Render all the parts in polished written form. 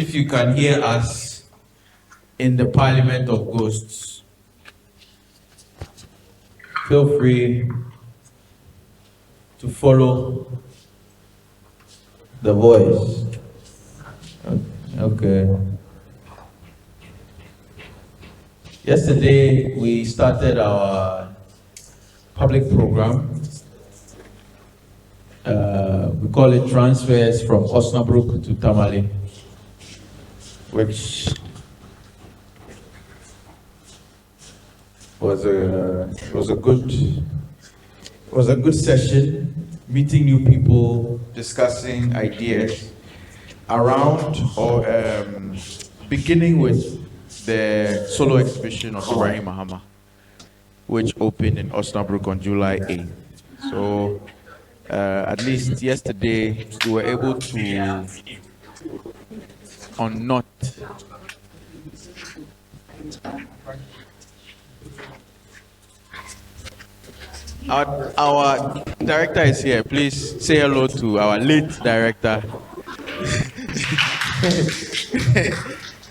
if you can hear us in the Parliament of Ghosts, feel free to follow the voice. Okay. Yesterday, we started our public program. We call it Transfers from Osnabrück to Tamale, which was a good session, meeting new people, discussing ideas around or beginning with the solo exhibition of Ibrahim Mahama, which opened in Osnabrück on July 8th. So at least yesterday we were able to unknot our director is here. Please say hello to our late director.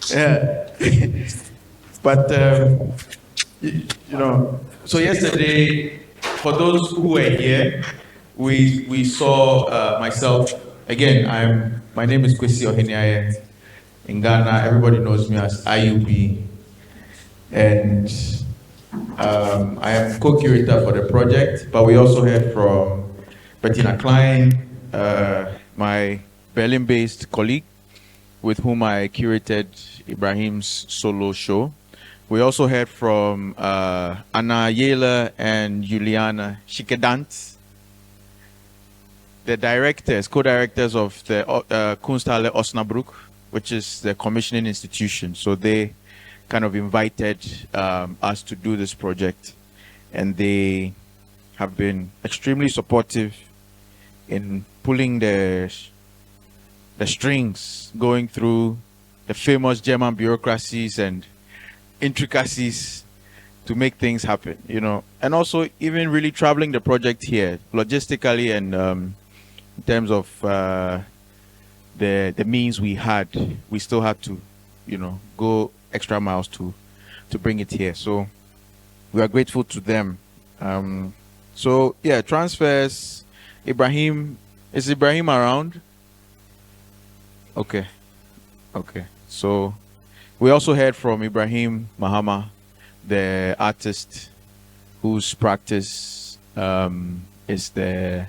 Yeah. But you know, so yesterday, for those who were here, we saw myself again. My name is Kwasi Ohene-Ayeh. In Ghana, everybody knows me as IUB, and I am co-curator for the project. But we also heard from Bettina Klein, my Berlin-based colleague, with whom I curated Ibrahim's solo show. We also heard from Jehle and Juliane Schickedanz, the directors, co-directors of the Kunsthalle Osnabrück, which is the commissioning institution. So they kind of invited us to do this project, and they have been extremely supportive in pulling the strings, going through the famous German bureaucracies and intricacies to make things happen, you know, and also even really traveling the project here logistically and in terms of the means we had, we still had to, you know, go extra miles to bring it here. So we are grateful to them. So yeah, transfers. Ibrahim, is Ibrahim around? Okay. So we also heard from Ibrahim Mahama, the artist whose practice is the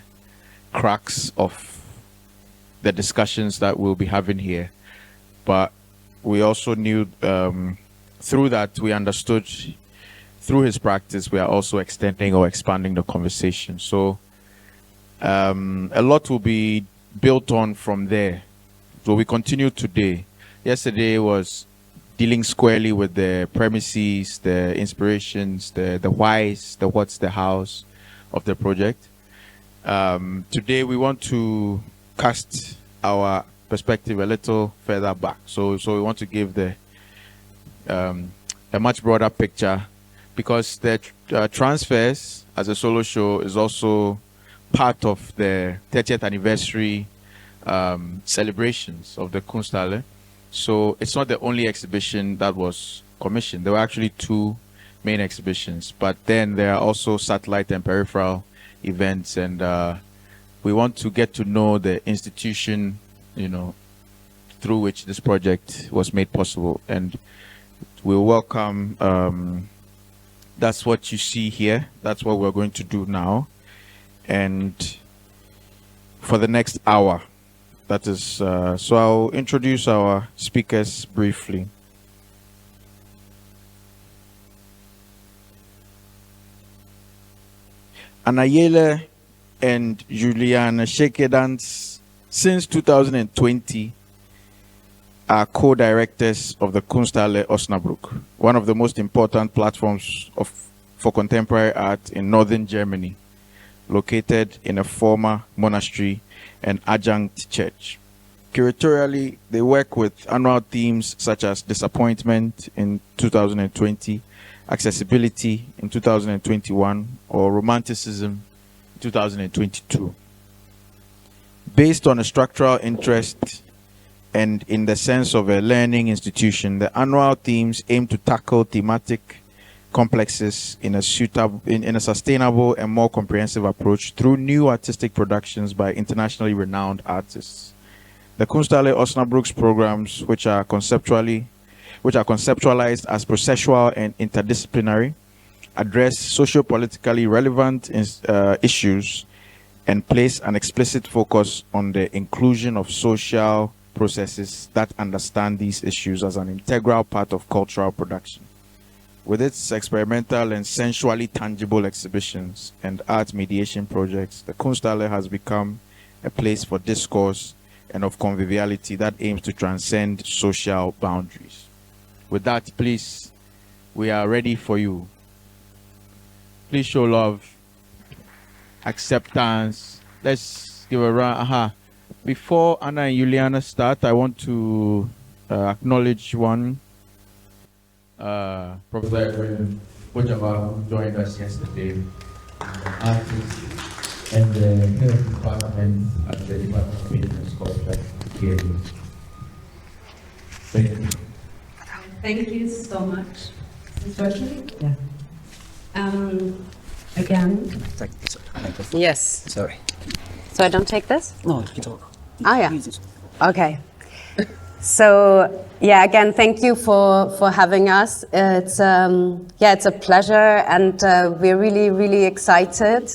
crux of the discussions that we'll be having here. But we also knew through that, we understood through his practice, we are also extending or expanding the conversation. So a lot will be built on from there. So we continue today. Yesterday was dealing squarely with the premises, the inspirations, the whys, the what's, the hows of the project. Today we want to cast our perspective a little further back. So we want to give the a much broader picture, because the transfers as a solo show is also part of the 30th anniversary celebrations of the Kunsthalle. So it's not the only exhibition that was commissioned. There were actually two main exhibitions, but then there are also satellite and peripheral events, and we want to get to know the institution, you know, through which this project was made possible. And we welcome, that's what you see here. That's what we're going to do now. And for the next hour, that is, so I'll introduce our speakers briefly. Jehle and Juliane Schickedanz, since 2020, are co-directors of the Kunsthalle Osnabrück, one of the most important platforms for contemporary art in northern Germany, located in a former monastery and adjunct church. Curatorially, they work with annual themes such as disappointment in 2020, accessibility in 2021, or romanticism in 2022. Based on a structural interest and in the sense of a learning institution, the annual themes aim to tackle thematic complexes in a sustainable and more comprehensive approach through new artistic productions by internationally renowned artists. The Kunsthalle Osnabrück's programs, which are conceptualized as processual and interdisciplinary, address socio-politically relevant issues and place an explicit focus on the inclusion of social processes that understand these issues as an integral part of cultural production. With its experimental and sensually tangible exhibitions and art mediation projects, the Kunsthalle has become a place for discourse and of conviviality that aims to transcend social boundaries. With that, please, we are ready for you. Please show love, acceptance. Let's give a round. Before Anna and Juliana start, I want to acknowledge one. Professor Ibrahim, who joined us yesterday, artist and the head of department at the Department of Painting and Sculpture here. Thank you. Thank you so much. Virtually? Yeah. Again. Yes. Sorry. So I don't take this? No, you can talk. Yeah. Okay. So yeah, again, thank you for having us. It's it's a pleasure, and we're really excited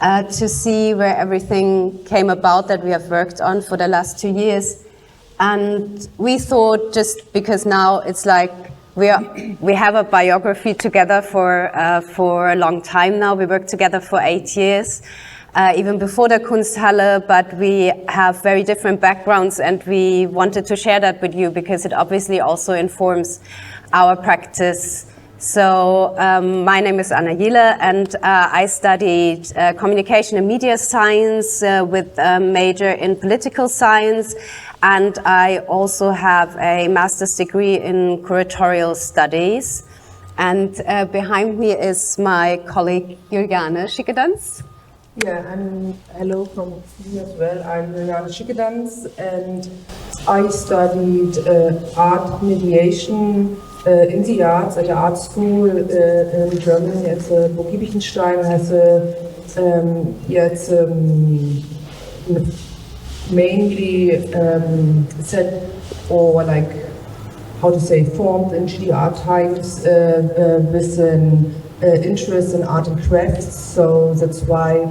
to see where everything came about that we have worked on for the last 2 years. And we thought, just because now it's like we have a biography together for a long time now. We worked together for 8 years. Even before the Kunsthalle, but we have very different backgrounds, and we wanted to share that with you because it obviously also informs our practice. So my name is Anna Jehle, and I studied communication and media science with a major in political science, and I also have a master's degree in curatorial studies. And behind me is my colleague Juliane Schickedanz. Yeah, and hello from me as well. I'm Juliane Schickedanz, and I studied art mediation in the arts at the art school in Germany at the Burg Giebichenstein. Has mainly set or like how to say formed in GD art times with an interest in art and crafts. So that's why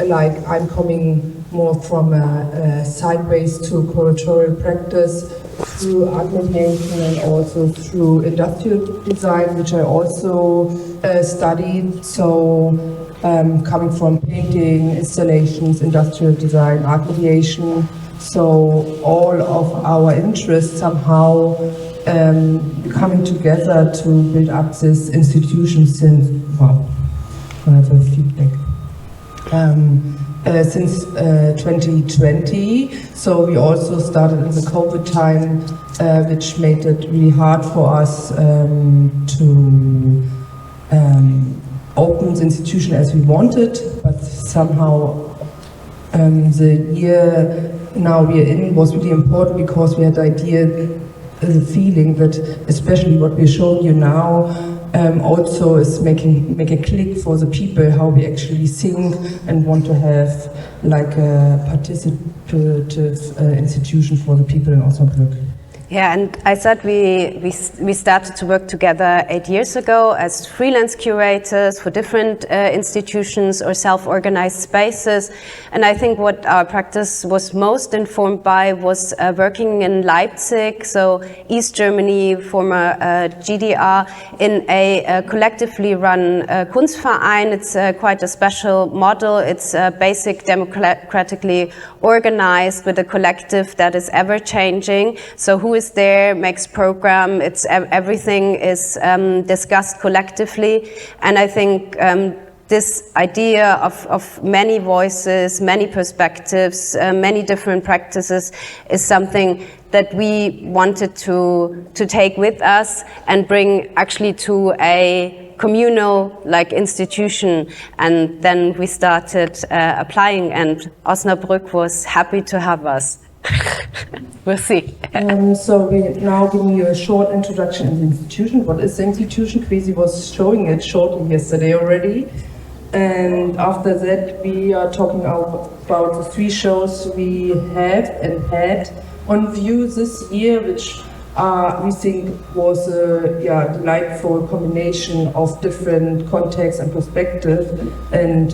like I'm coming more from a sideways to curatorial practice through art mediation and also through industrial design, which I also studied. So coming from painting, installations, industrial design, art mediation. So all of our interests somehow coming together to build up this institution since, wow, I have a feedback. Since 2020, so we also started in the COVID time, which made it really hard for us to open the institution as we wanted, but somehow the year now we're in was really important because we had the idea, the feeling that especially what we're showing you now also is make a click for the people, how we actually think and want to have like a participative institution for the people in Osnabrück. Yeah, and I said we started to work together 8 years ago as freelance curators for different institutions or self-organized spaces. And I think what our practice was most informed by was working in Leipzig, so East Germany, former GDR, in a collectively run Kunstverein. It's quite a special model. It's basic democratically organized with a collective that is ever changing. So who is there, makes program, it's everything is discussed collectively. And I think this idea of many voices, many perspectives, many different practices is something that we wanted to take with us and bring actually to a communal like institution. And then we started applying, and Osnabrück was happy to have us. We'll see. So we now giving you a short introduction in the institution. What is the institution? Kwasi was showing it shortly yesterday already. And after that, we are talking about the 3 shows we have and had on view this year, which we think was a delightful combination of different contexts and perspectives, and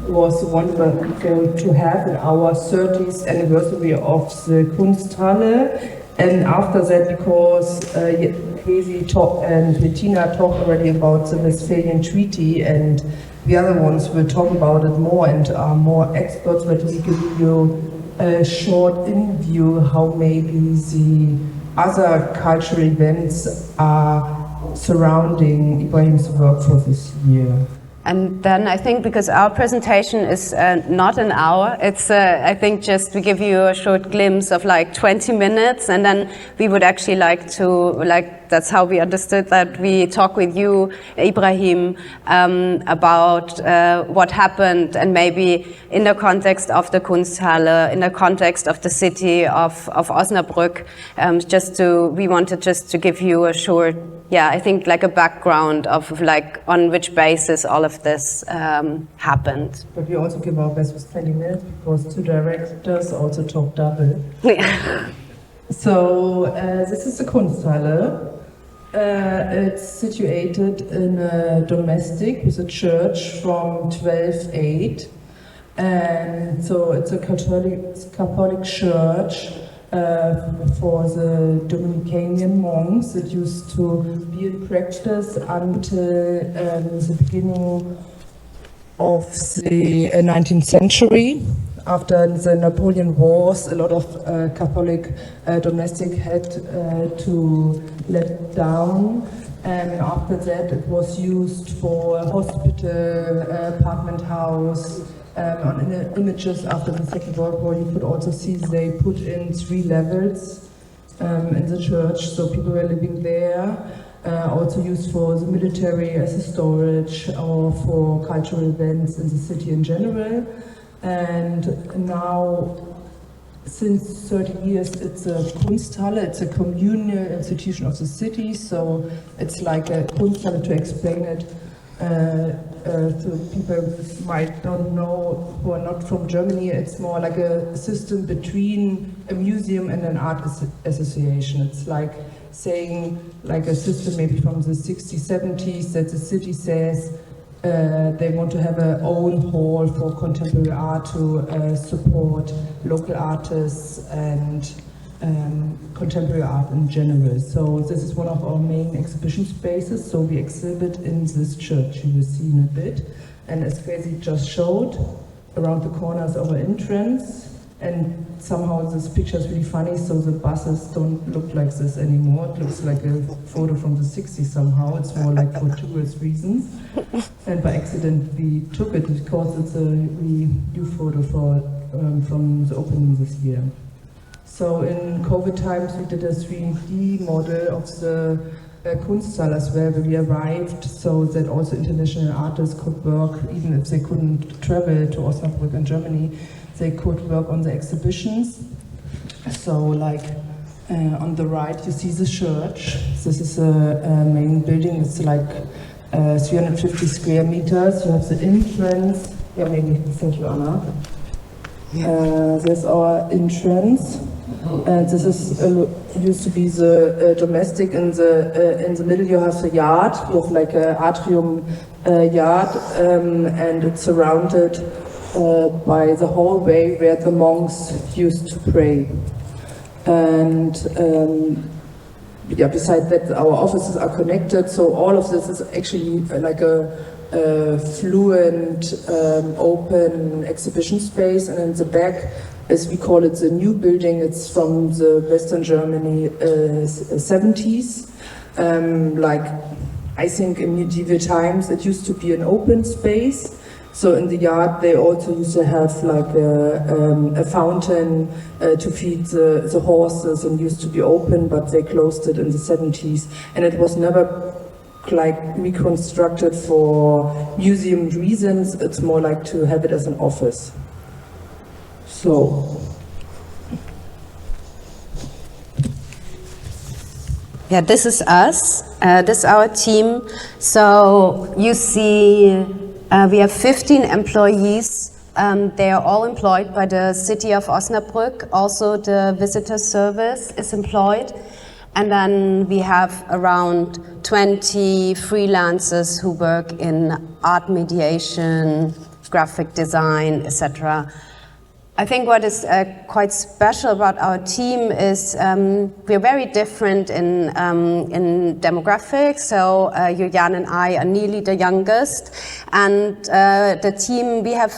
was wonderful to have in our 30th anniversary of the Kunsthalle. And after that, because Kwasi and Bettina talked already about the Westphalian Treaty, and the other ones will talk about it more and are more experts, but we give you a short in-view how maybe the other cultural events are surrounding Ibrahim's work for this year. And then I think because our presentation is not an hour, it's I think just we give you a short glimpse of like 20 minutes, and then we would actually like to, that's how we understood that, we talk with you, Ibrahim, about what happened, and maybe in the context of the Kunsthalle, in the context of the city of Osnabrück, we wanted just to give you a short, I think like a background of like on which basis all of this happened. But we also give our best with 20 minutes because 2 directors also talk double. So this is the Kunsthalle. It's situated in a domestic with a church from 1208, and so it's a Catholic church for the Dominican monks. It used to be in practice until the beginning of the 19th century. After the Napoleon Wars, a lot of Catholic domestic had to let down, and after that it was used for hospital, apartment house. On the images after the Second World War, you could also see they put in 3 levels in the church, so people were living there. Also used for the military as a storage or for cultural events in the city in general. And now, since 30 years, it's a Kunsthalle, it's a communal institution of the city, so it's like a Kunsthalle, to explain it. So people might don't know who are not from Germany, it's more like a system between a museum and an art association. It's like saying, like a system maybe from the 60s, 70s, that the city says they want to have their own hall for contemporary art to support local artists and contemporary art in general. So this is one of our main exhibition spaces. So we exhibit in this church, you will see in a bit. And as Kwasi just showed, around the corner is our entrance. And somehow this picture is really funny, so the buses don't look like this anymore. It looks like a photo from the 60s somehow. It's more like for tourist reasons. And by accident we took it because it's a really new photo from the opening this year. So in COVID times we did a 3D model of the Kunsthalle as well, where we arrived, so that also international artists could work, even if they couldn't travel to Osnabrück in Germany, they could work on the exhibitions. So like on the right you see the church. This is a main building, it's like 350 square meters. You have the entrance. Yeah, maybe, thank you, Anna. There's our entrance. This is used to be the domestic. In the middle you have the yard. You have like an atrium yard, and it's surrounded by the hallway where the monks used to pray. And besides that, our offices are connected, so all of this is actually like a fluent, open exhibition space. And in the back, as we call it, the new building, it's from the Western Germany 70s. Like, I think in medieval times it used to be an open space. So in the yard they also used to have like a fountain to feed the horses, and used to be open, but they closed it in the 70s. And it was never like reconstructed for museum reasons, it's more like to have it as an office. So Yeah, this is us. This is our team. So you see, we have 15 employees. They are all employed by the city of Osnabrück. Also, the visitor service is employed. And then we have around 20 freelancers who work in art mediation, graphic design, etc. I think what is quite special about our team is we're very different in demographics. So Juliane and I are nearly the youngest, and the team, we have,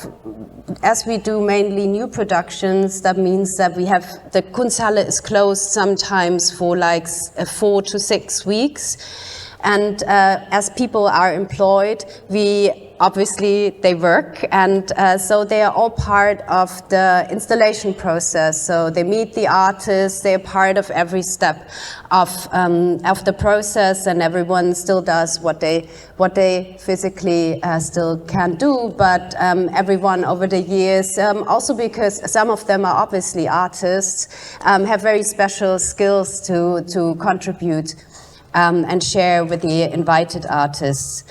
as we do mainly new productions, that means that we have, the Kunsthalle is closed sometimes for like 4 to 6 weeks. And as people are employed, obviously they work, and so they are all part of the installation process. So they meet the artists, they are part of every step of the process, and everyone still does what they physically still can do. But everyone over the years, also because some of them are obviously artists, have very special skills to contribute and share with the invited artists.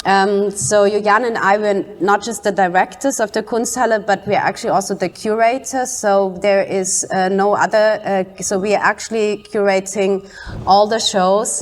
So Juliane and I were not just the directors of the Kunsthalle, but we're actually also the curators. So there is no other, so we are actually curating all the shows.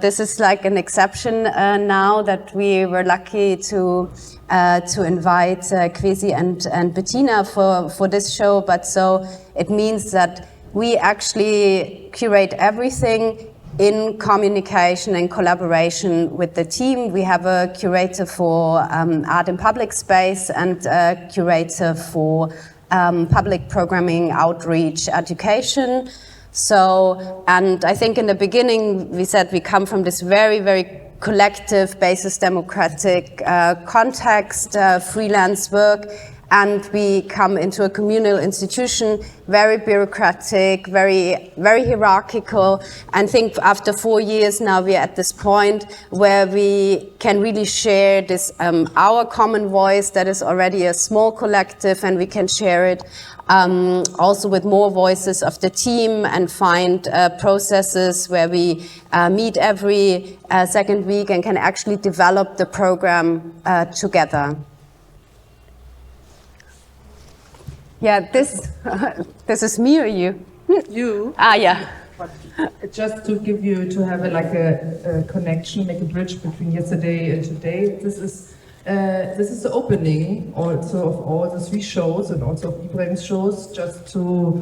This is like an exception now that we were lucky to invite Kwasi and Bettina for this show. But so it means that we actually curate everything in communication and collaboration with the team. We have a curator for art in public space and a curator for public programming, outreach, education. So, and I think in the beginning we said we come from this very, very collective, basis democratic context, freelance work, and we come into a communal institution, very bureaucratic, very, very hierarchical. And I think after 4 years now, we are at this point where we can really share this, our common voice that is already a small collective, and we can share it also with more voices of the team and find processes where we meet every second week and can actually develop the program together. Yeah, this is me or you? You. Ah, yeah. Just to give you, to have a connection, make a bridge between yesterday and today. This is the opening also of all the 3 shows and also of Ibrahim's shows, just to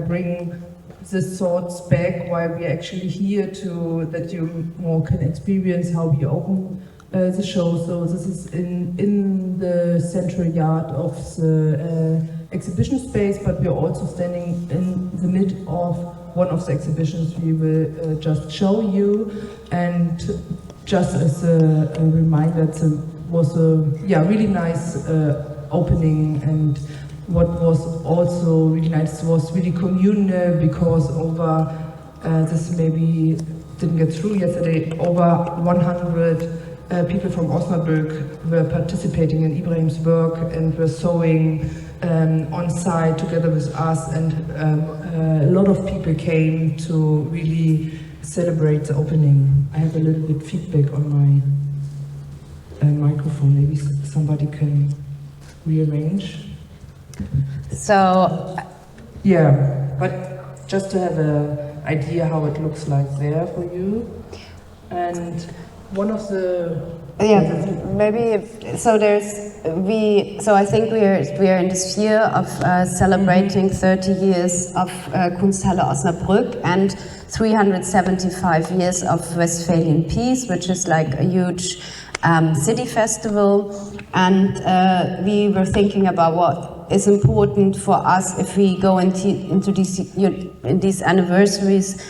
bring these thoughts back while we're actually here, to that you more can experience how we open the show. So this is in the central yard of the exhibition space, but we're also standing in the mid of one of the exhibitions we will just show you. And just as a reminder, it was a really nice opening, and what was also really nice was really communal, because over this maybe didn't get through yesterday, over 100 people from Osnabrück were participating in Ibrahim's work and were sewing on site together with us, and a lot of people came to really celebrate the opening. I have a little bit feedback on my microphone. Maybe somebody can rearrange. So, yeah, but just to have an idea how it looks like there for you. And one of the maybe so so I think we are in the sphere of celebrating 30 years of Kunsthalle Osnabrück and 375 years of Westphalian peace, which is like a huge city festival. And we were thinking about what is important for us if we go into these anniversaries.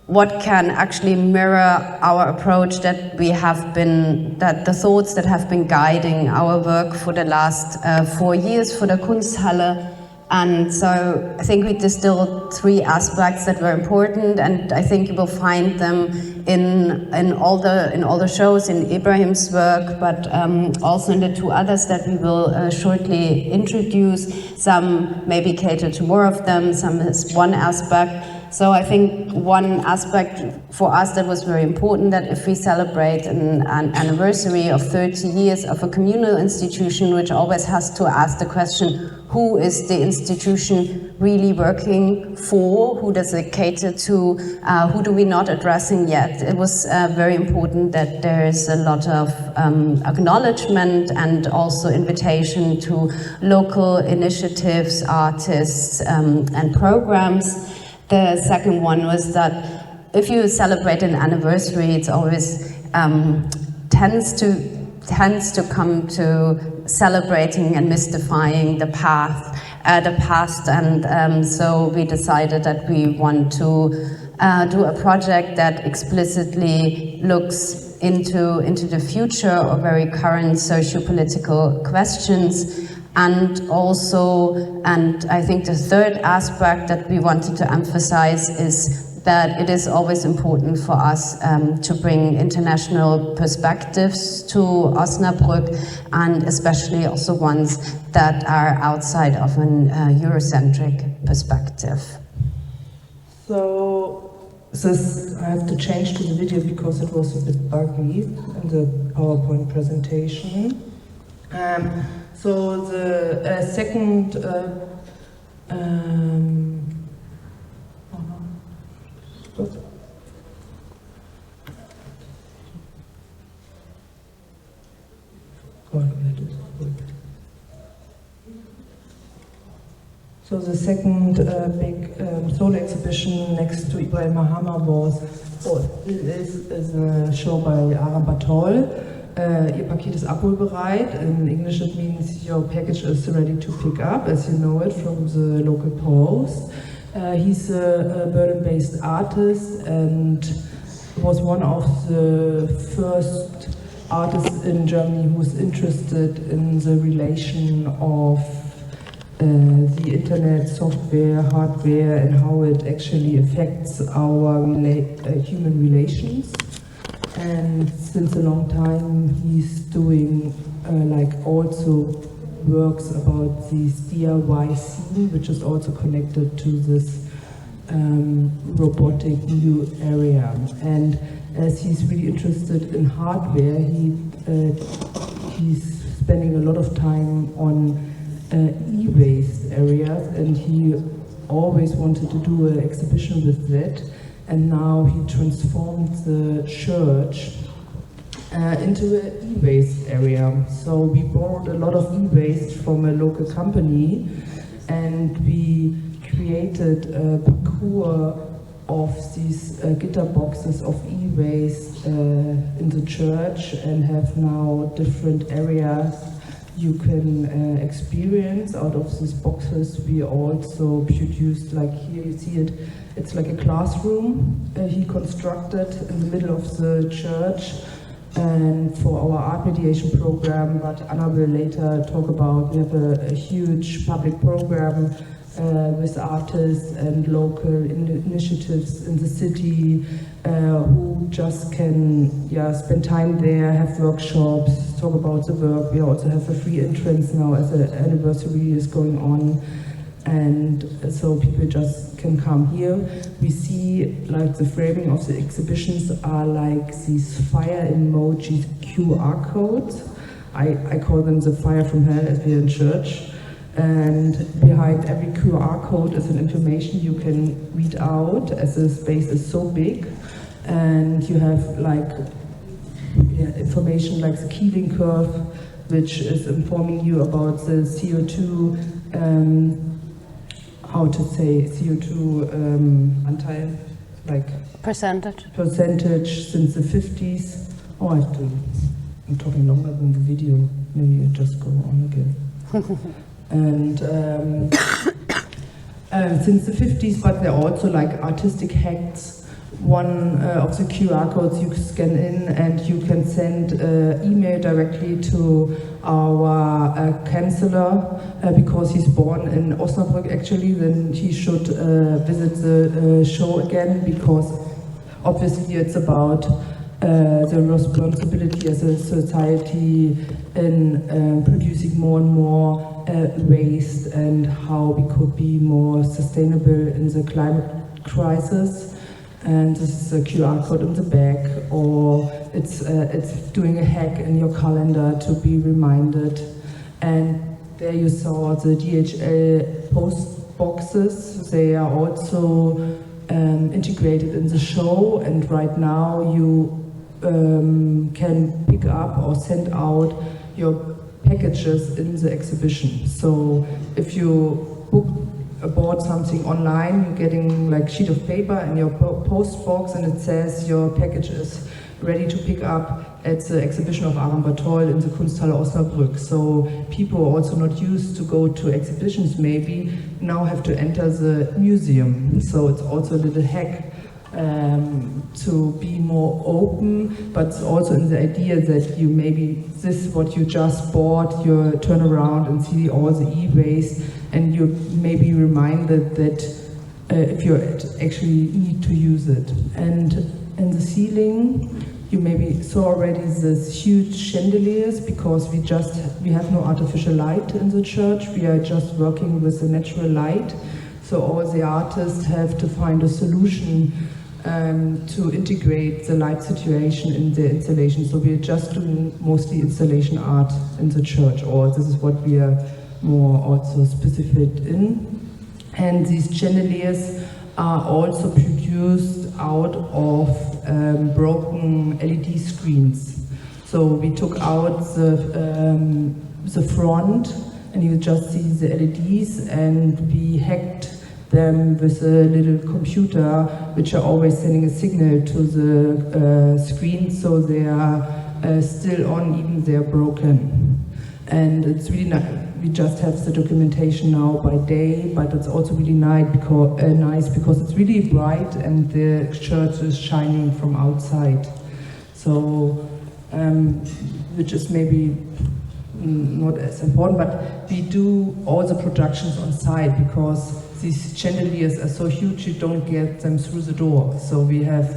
What can actually mirror our approach that we have been, that the thoughts that have been guiding our work for the last 4 years for the Kunsthalle. And so I think we distilled 3 aspects that were important, and I think you will find them in all the shows, in Ibrahim's work, but also in the 2 others that we will shortly introduce. Some maybe cater to more of them, some is one aspect. So I think one aspect for us that was very important, that if we celebrate an anniversary of 30 years of a communal institution, which always has to ask the question, who is the institution really working for? Who does it cater to? Who do we not addressing yet? It was very important that there is a lot of acknowledgement and also invitation to local initiatives, artists, and programs. The second one was that if you celebrate an anniversary, it's always tends to come to celebrating and mystifying the past, and so we decided that we want to do a project that explicitly looks into the future or very current socio-political questions. And also, and I think the third aspect that we wanted to emphasize is that it is always important for us to bring international perspectives to Osnabrück, and especially also ones that are outside of an Eurocentric perspective. So this, I have to change to the video because it was a bit buggy in the PowerPoint presentation. So the second So the second big solo exhibition next to Ibrahim Mahama is a show by Aram Batol. Ihr Paket ist abholbereit. In English it means your package is ready to pick up, as you know it from the local post. He's a Berlin-based artist and was one of the first artists in Germany who was interested in the relation of the internet, software, hardware, and how it actually affects our human relations. And since a long time he's doing like also works about this DIY scene, which is also connected to this robotic new area. And as he's really interested in hardware, he's spending a lot of time on e-waste areas, and he always wanted to do an exhibition with that. And now he transformed the church into an e-waste area. So we borrowed a lot of e-waste from a local company, and we created a parcours of these guitar boxes of e-waste in the church, and have now different areas you can experience out of these boxes. We also produced, like here you see it, it's like a classroom he constructed in the middle of the church, and for our art mediation program, but Anna will later talk about, we have a huge public program with artists and local initiatives in the city who just can spend time there, have workshops, talk about the work. We also have a free entrance now as the anniversary is going on, and so people just can come here. We see like the framing of the exhibitions are like these fire emojis QR codes. I call them the fire from hell as we're in church. And behind every QR code is an information you can read out, as the space is so big. And you have like information like the Keeling curve, which is informing you about the CO2, how to say CO2 Anteil, like percentage since the 50s. Oh, I'm talking longer than the video. Maybe you just go on again. And since the 50s, but there are also like artistic hacks. One of the QR codes you scan in, and you can send email directly to our chancellor, because he's born in Osnabrück actually. Then he should visit the show again, because obviously it's about the responsibility as a society in producing more and more waste, and how we could be more sustainable in the climate crisis, and this is a QR code in the back, or it's doing a hack in your calendar to be reminded. And there you saw the DHL post boxes. They are also integrated in the show, and right now you can pick up or send out your packages in the exhibition. So if you bought something online, you're getting like sheet of paper in your post box, and it says your package is ready to pick up at the exhibition of Aram Bartol in the Kunsthalle Osnabrück. So people who are also not used to go to exhibitions maybe now have to enter the museum. So it's also a little hack to be more open, but also in the idea that you maybe this what you just bought, you turn around and see all the e-waste, and you may be reminded that if you actually need to use it. And in the ceiling, you maybe saw already this huge chandeliers, because we have no artificial light in the church. We are just working with the natural light. So all the artists have to find a solution to integrate the light situation in the installation. So we're just doing mostly installation art in the church, or this is what we are more also specific in. And these chandeliers are also produced out of broken LED screens. So we took out the front, and you just see the LEDs, and we hacked them with a little computer, which are always sending a signal to the screen, so they are still on, even they're broken. And it's really nice. We just have the documentation now by day, but it's also really nice because it's really bright and the church is shining from outside. So, which is maybe not as important, but we do all the productions on site, because these chandeliers are so huge you don't get them through the door. So we have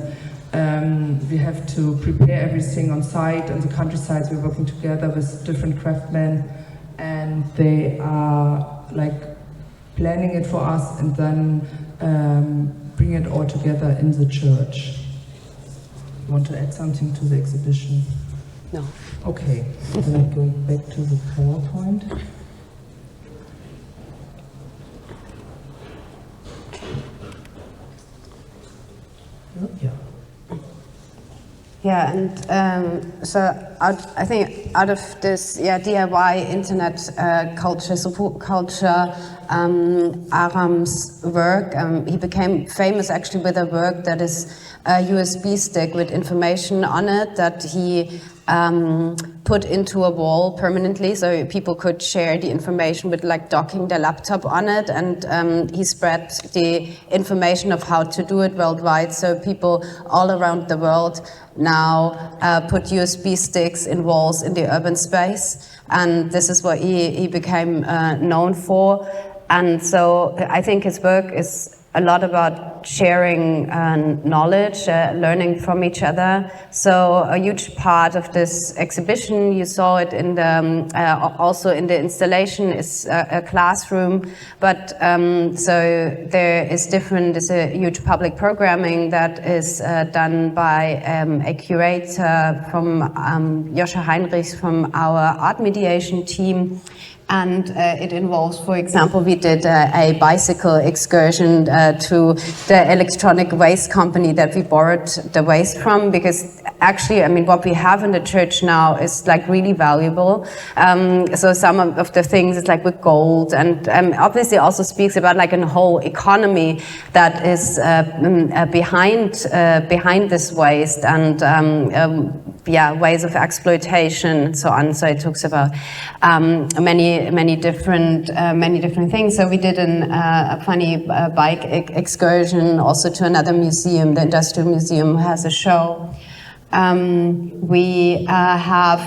to prepare everything on site. On the countryside, we're working together with different craftsmen, and they are like planning it for us and then bring it all together in the church. You want to add something to the exhibition? No. Okay, then I'm going back to the PowerPoint. Yeah. Yeah, and so I think out of this DIY internet culture, support culture, Aram's work, he became famous actually with a work that is a USB stick with information on it that he put into a wall permanently, so people could share the information with like docking their laptop on it, and he spread the information of how to do it worldwide, so people all around the world now put USB sticks in walls in the urban space, and this is what he became known for. And so I think his work is a lot about sharing knowledge, learning from each other. So a huge part of this exhibition, you saw it in the also in the installation, is a classroom. But so there is there's a huge public programming that is done by a curator from Joscha Heinrichs from our art mediation team. And it involves, for example, we did a bicycle excursion to the electronic waste company that we borrowed the waste from, because actually, I mean, what we have in the church now is like really valuable. So some of the things is like with gold, and obviously also speaks about like a whole economy that is behind this waste, and ways of exploitation and so on. So it talks about many different things. So we did a funny bike excursion also to another museum. The Industrial Museum has a show. We have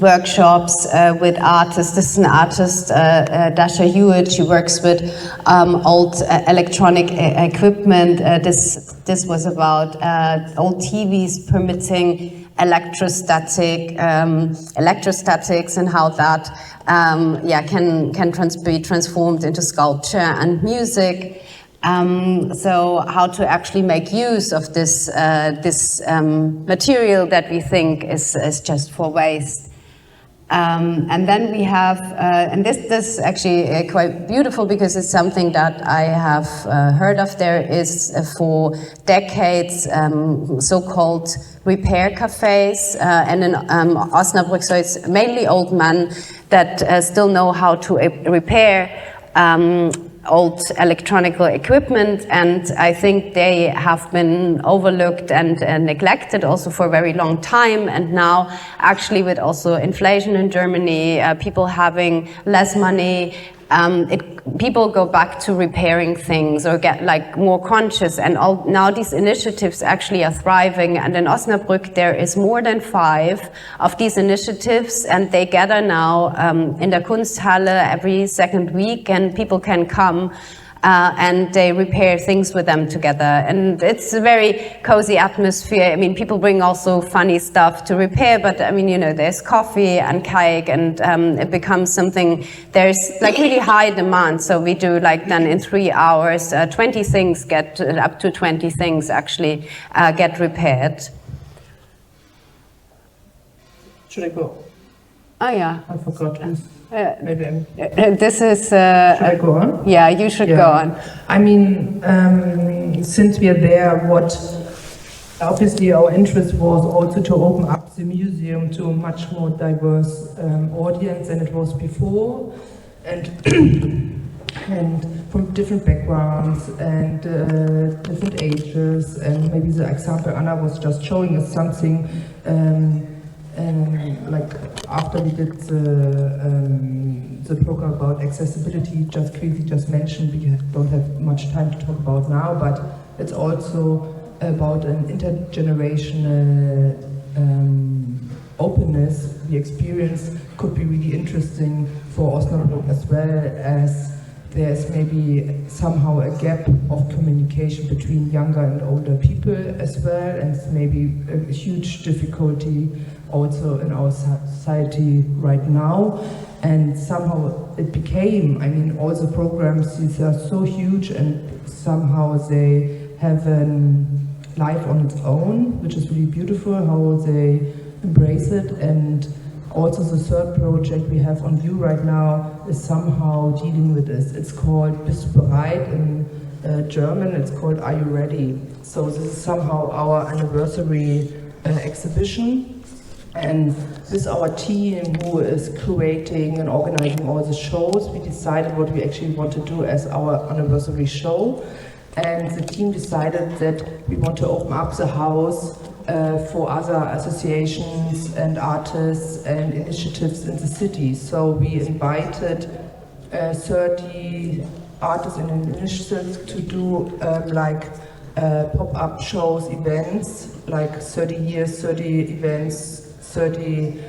workshops with artists. This is an artist, Dasha Hewitt. She works with old electronic equipment. This was about old TVs permitting electrostatics and how that can be transformed into sculpture and music. So how to actually make use of this material that we think is just for waste. And then we have, and this is actually quite beautiful because it's something that I have heard of. There is for decades so-called repair cafes, and in Osnabrück, so it's mainly old men that still know how to repair old electronical equipment, and I think they have been overlooked and neglected also for a very long time. And now, actually, with also inflation in Germany, people having less money, people go back to repairing things or get like more conscious, and now these initiatives actually are thriving. And in Osnabrück there is more than 5 of these initiatives, and they gather now in the Kunsthalle every second week, and people can come and they repair things with them together. And it's a very cozy atmosphere. I mean, people bring also funny stuff to repair, but I mean, you know, there's coffee and cake, and it becomes something, there's like really high demand. So we do like then in 3 hours, 20 things get, up to 20 things actually get repaired. Should I go? Oh yeah. I forgot. Maybe I'm... This is... Should I go on? Yeah, you should go on. I mean, since we are there, obviously our interest was also to open up the museum to a much more diverse audience than it was before, and and from different backgrounds and different ages. And maybe the example Anna was just showing us something. And like after we did the program about accessibility, Kwasi just mentioned, we don't have much time to talk about now, but it's also about an intergenerational openness we experience could be really interesting for Osnabrück, as well as there's maybe somehow a gap of communication between younger and older people as well, and it's maybe a huge difficulty also in our society right now. And somehow it became, I mean, all the programs, these are so huge, and somehow they have a life on its own, which is really beautiful how they embrace it. And also the third project we have on view right now is somehow dealing with this. It's called Bist du Bereit in German. It's called Are You Ready? So this is somehow our anniversary exhibition. And with our team who is curating and organizing all the shows, we decided what we actually want to do as our anniversary show. And the team decided that we want to open up the house for other associations and artists and initiatives in the city. So we invited 30 artists and initiatives to do pop-up shows, events, like 30 years, 30 events, 30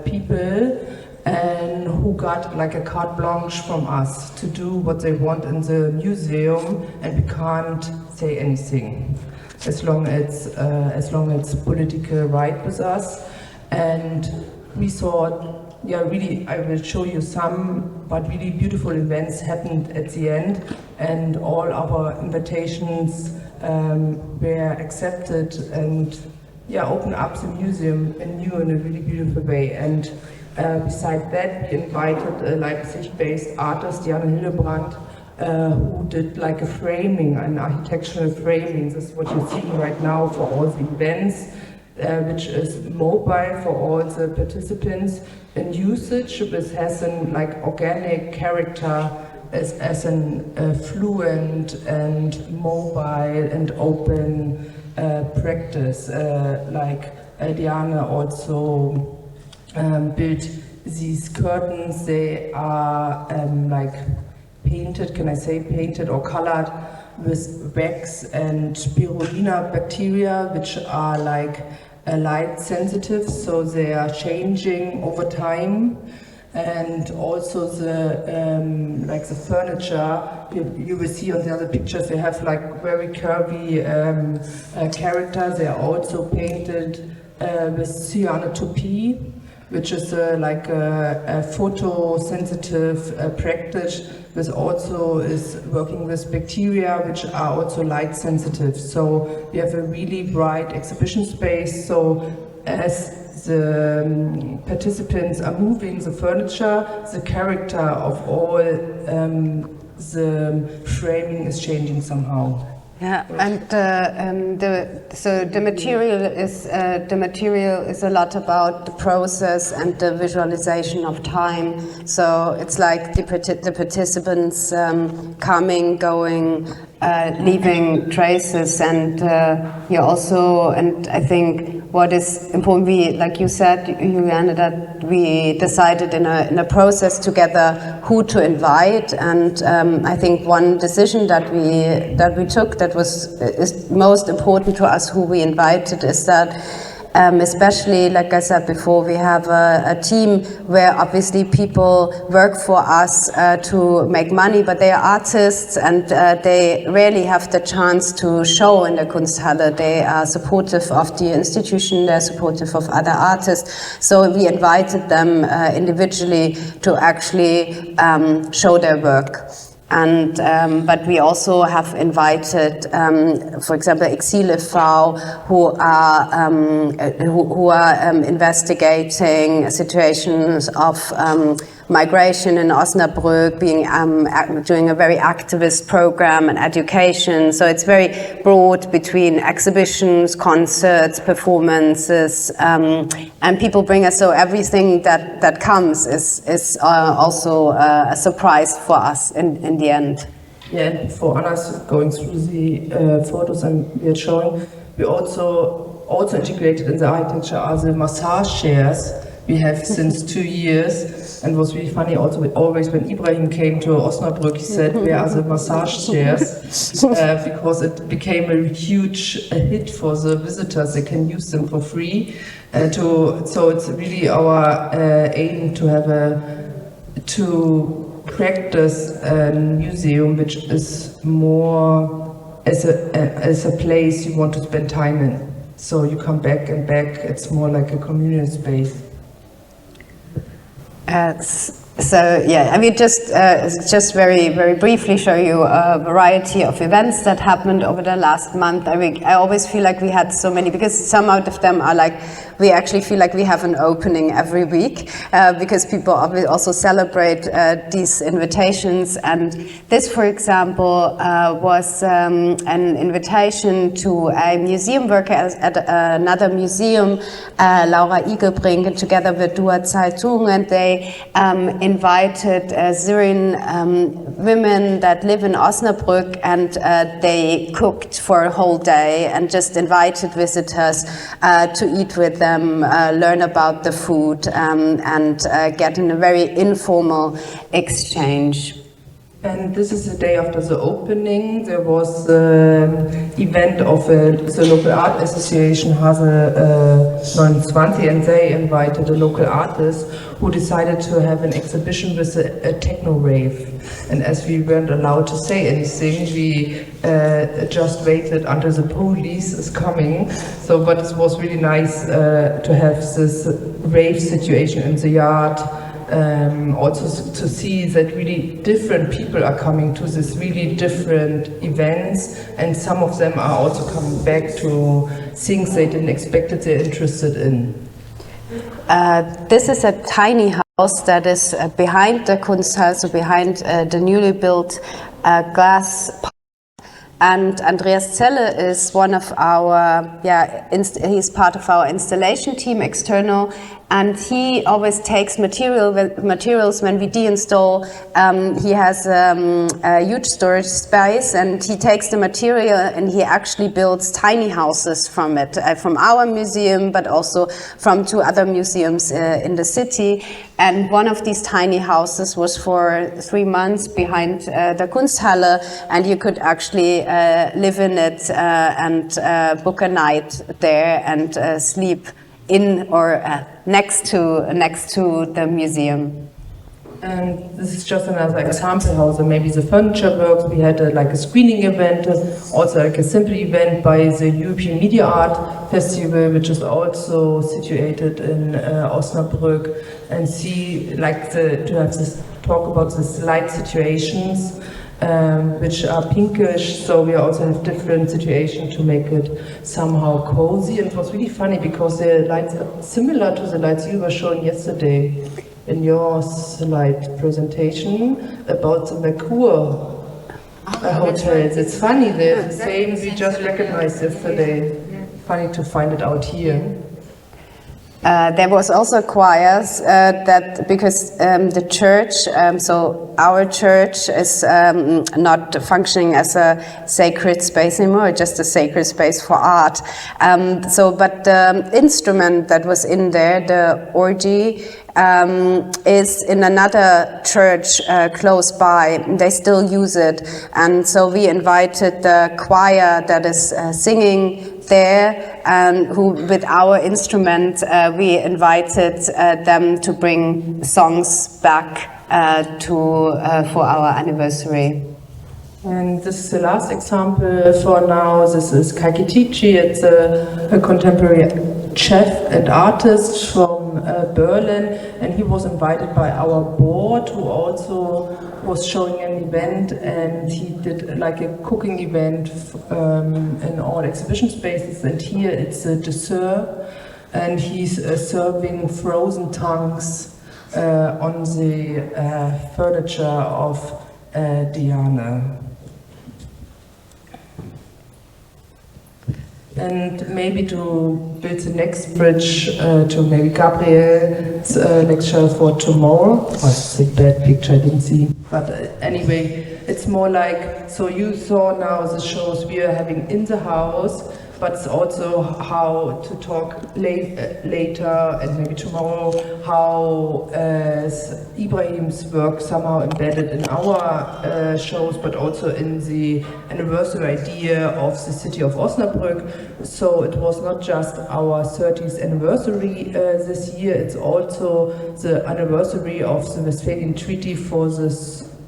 people, and who got like a carte blanche from us to do what they want in the museum, and we can't say anything as long as it's political right with us. And we thought, yeah, really, I will show you some, but really beautiful events happened at the end, and all our invitations were accepted, and yeah, open up the museum anew in a really beautiful way. And besides that, we invited a Leipzig-based artist, Diana Hillebrand, who did like a framing, an architectural framing. This is what you're seeing right now for all the events, which is mobile for all the participants in usage. This has an like organic character as an fluent and mobile and open practice. Diana also built these curtains. They are painted, can I say painted or colored with wax and spirulina bacteria, which are light sensitive, so they are changing over time. And also the furniture you will see on the other pictures, they have very curvy characters. They are also painted with cyanotopy, which is like a photosensitive practice, which also is working with bacteria, which are also light sensitive. So we have a really bright exhibition space. So as the participants are moving the furniture, the character of all the framing is changing somehow. Yeah, and the material is a lot about the process and the visualization of time. So it's like the participants coming, going, leaving traces, and you also, and I think what is important, we, like you said, Juliane, that we decided in a process together who to invite, and I think one decision that we took that is most important to us who we invited is that especially, like I said before, we have a team where obviously people work for us to make money, but they are artists and they rarely have the chance to show in the Kunsthalle. They are supportive of the institution, they're supportive of other artists. So we invited them individually to actually show their work. And but we also have invited, for example, Exile V, who are investigating situations of migration in Osnabrück, doing a very activist program and education. So it's very broad between exhibitions, concerts, performances, and people bring us. So everything that comes is also a surprise for us in the end. Yeah, and for others going through the photos and we are showing, we also integrated in the architecture are the massage chairs we have since 2 years. And it was really funny also, always when Ibrahim came to Osnabrück, he said, where are the massage chairs? Because it became a huge hit for the visitors, they can use them for free. So it's really our aim to have to practice a museum which is more as a place you want to spend time in. So you come back and back, it's more like a communal space. So yeah, I mean, just very briefly show you a variety of events that happened over the last month. I mean, I always feel like we had so many, because some out of them are like, we actually feel like we have an opening every week, because people also celebrate these invitations. And this, for example, was an invitation to a museum worker at another museum, Laura Igelbrink, together with Dua Zeitung, and they invited Syrian women that live in Osnabrück, and they cooked for a whole day and just invited visitors to eat with them, learn about the food, and get in a very informal exchange. And this is the day after the opening. There was an event of the local art association, Hase 29, and they invited a local artist who decided to have an exhibition with a techno rave. And as we weren't allowed to say anything, we just waited until the police is coming. So, but it was really nice to have this rave situation in the yard. Also to see that really different people are coming to these really different events, and some of them are also coming back to things they didn't expect that they're interested in. This is a tiny house that is behind the Kunsthalle, so behind the newly built glass. And Andreas Zelle is one of our, he's part of our installation team, external, and he always takes materials when we deinstall. He has a huge storage space, and he takes the material and he actually builds tiny houses from it, from our museum, but also from 2 other museums in the city. And one of these tiny houses was for 3 months behind the Kunsthalle, and you could actually live in it and book a night there and sleep in or next to the museum. And this is just another example how maybe the furniture works. We had like a screening event, also like a simple event by the European Media Art Festival, which is also situated in Osnabrück, and see like to have this talk about these light situations, which are pinkish, so we also have different situations to make it somehow cozy. And it was really funny because the lights are similar to the lights you were showing yesterday in your slide presentation about the Mercure hotels. It's funny, they're the same, we just recognized yesterday. Funny to find it out here. There was also choirs that because the church, so our church is not functioning as a sacred space anymore, just a sacred space for art. But the instrument that was in there, the orgy, is in another church close by. They still use it, and so we invited the choir that is singing there, and who with our instrument we invited them to bring songs back for our anniversary. And this is the last example for now. This is Kakitici. It's a contemporary chef and artist from Berlin, and he was invited by our board, who also was showing an event, and he did like a cooking event in all exhibition spaces. And here it's a dessert, and he's serving frozen tongues on the furniture of Diana. And maybe to build the next bridge to maybe Gabriel's lecture for tomorrow. Oh, it's a bad picture, I didn't see. But anyway, it's more like, so you saw now the shows we are having in the house, but it's also how to talk later and maybe tomorrow, how Ibrahim's work somehow embedded in our shows, but also in the anniversary idea of the city of Osnabrück. So it was not just our 30th anniversary this year, it's also the anniversary of the Westphalian Treaty for the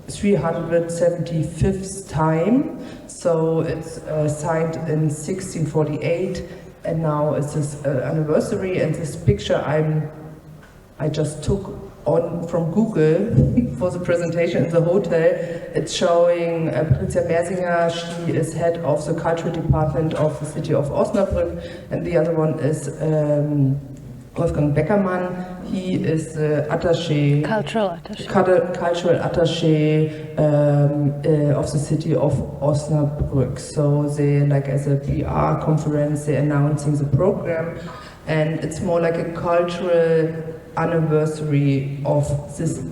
375th time. So it's signed in 1648, and now it's this anniversary. And this picture I just took on from Google for the presentation in the hotel. It's showing Patricia Mersinger. She is head of the cultural department of the city of Osnabrück, and the other one is Wolfgang Beckermann. He is the cultural attaché of the city of Osnabrück. So they, like as a PR conference, they're announcing the program, and it's more like a cultural anniversary of this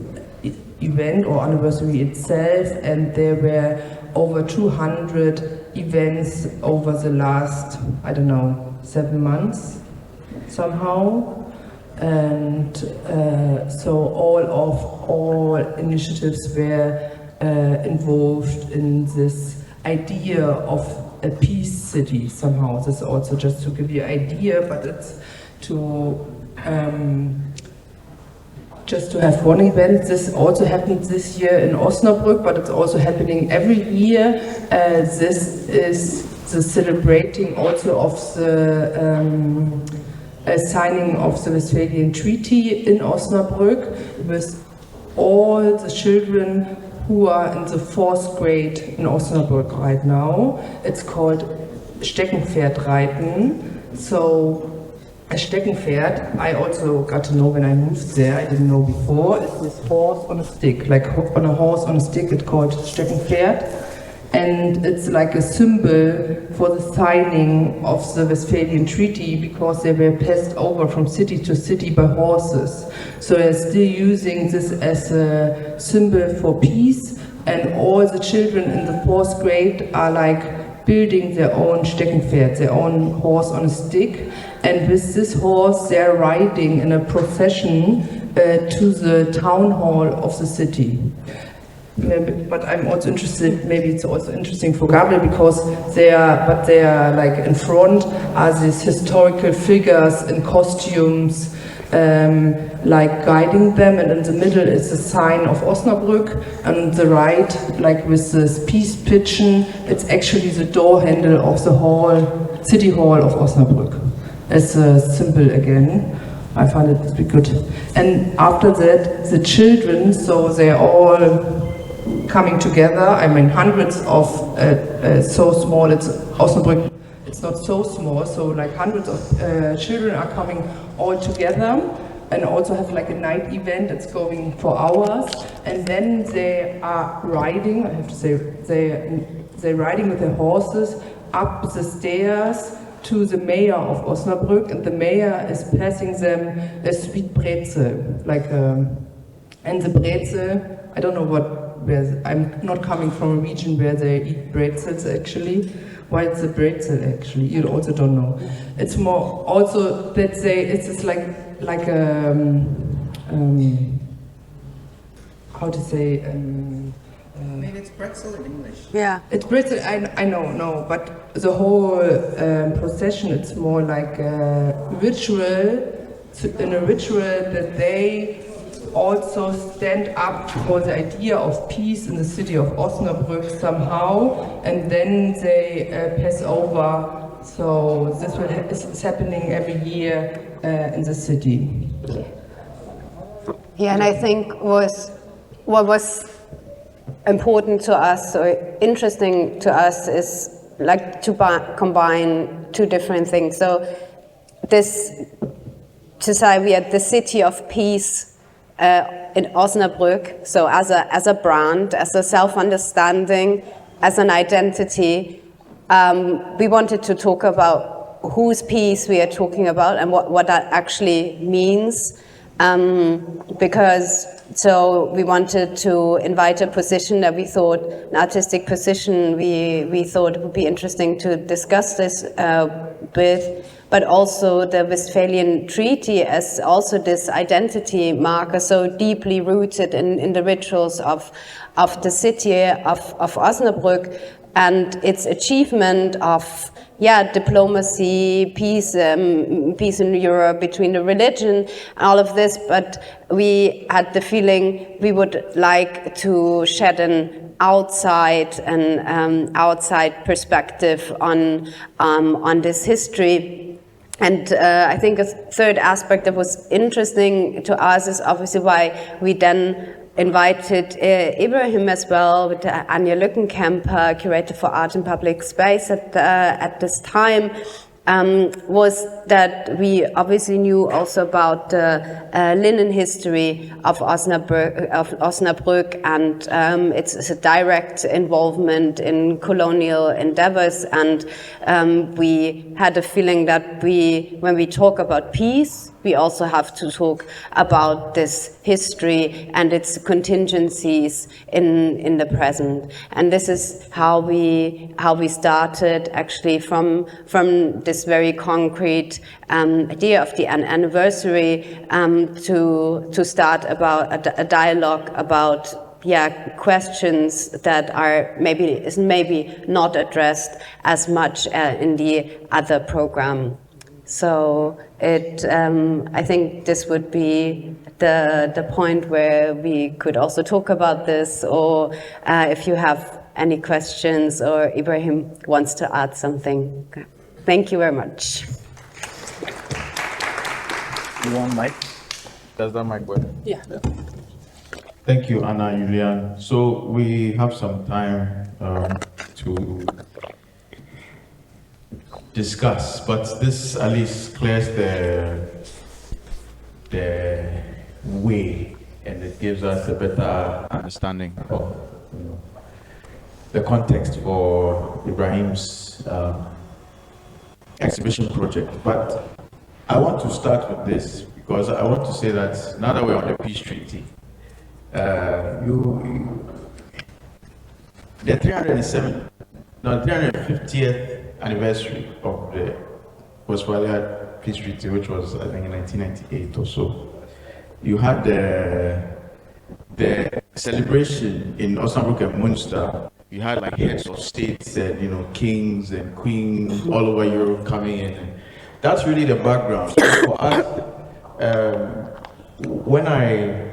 event or anniversary itself. And there were over 200 events over the last, I don't know, 7 months somehow. And so all initiatives were involved in this idea of a peace city somehow. This is also just to give you an idea, but it's to just to have one event. This also happened this year in Osnabrück, but it's also happening every year. This is the celebrating also of the signing of the Westphalian Treaty in Osnabrück, with all the children who are in the 4th grade in Osnabrück right now. It's called Steckenpferdreiten. So a Steckenpferd, I also got to know when I moved there, I didn't know before, it's this horse on a stick, like on a horse on a stick, it's called Steckenpferd. And it's like a symbol for the signing of the Westphalian Treaty, because they were passed over from city to city by horses. So they're still using this as a symbol for peace, and all the children in the 4th grade are like building their own Steckenpferd, their own horse on a stick. And with this horse, they're riding in a procession to the town hall of the city. But I'm also interested, maybe it's also interesting for Gabriel, because they are like in front are these historical figures in costumes like guiding them, and in the middle is the sign of Osnabrück, and on the right, like with this peace pigeon, it's actually the door handle of the hall, city hall of Osnabrück. As a symbol again. I find it to be good. And after that, the children, so they're all coming together. I mean, hundreds of, so small, it's Osnabrück, it's not so small, so like hundreds of children are coming all together and also have like a night event that's going for hours. And then they are riding, I have to say, they're riding with their horses up the stairs to the mayor of Osnabrück, and the mayor is passing them a sweet brezel, like, and the brezel, I don't know I'm not coming from a region where they eat bretzels actually. Why it's a brezel actually? You also don't know. It's more also that it's just like how to say. I mean, it's pretzel in English. Yeah. It's pretzel, I know, no, but the whole procession, it's more like a ritual, in a ritual that they also stand up for the idea of peace in the city of Osnabrück somehow, and then they pass over. So this is happening every year in the city. Yeah, and I think what was important to us or interesting to us is like to combine two different things. So this, to say we are the city of peace in Osnabrück, so as a brand, as a self-understanding, as an identity, we wanted to talk about whose peace we are talking about and what that actually means. Because so we wanted to invite a position that we thought, an artistic position we thought would be interesting to discuss this with, but also the Westphalian Treaty as also this identity marker so deeply rooted in the rituals of the city of Osnabrück and its achievement of diplomacy, peace in Europe between the religion, all of this, but we had the feeling we would like to shed an outside perspective on this history. And I think a third aspect that was interesting to us is obviously why we then invited Ibrahim as well, with Anja Lückenkämper, curator for art and public space at this time, was that we obviously knew also about the linen history of Osnabrück and its a direct involvement in colonial endeavors, and we had a feeling that when we talk about peace, we also have to talk about this history and its contingencies in the present. And this is how we started actually from this very concrete idea of the anniversary to start about a dialogue about questions that are maybe not addressed as much in the other program. So I think this would be the point where we could also talk about this, or if you have any questions or Ibrahim wants to add something. Okay. Thank you very much. You want mic? Does that mic work? Yeah. Thank you, Anna and Julian. So we have some time to discuss, but this at least clears the way, and it gives us a better understanding of the context for Ibrahim's exhibition project. But I want to start with this because I want to say that now that we're on the peace treaty, the 350th anniversary of the Westphalia Peace Treaty, which was, I think, in 1998 or so, you had the celebration in Osnabrück and Münster. You had like heads of states and kings and queens all over Europe coming in. That's really the background. So for us, when I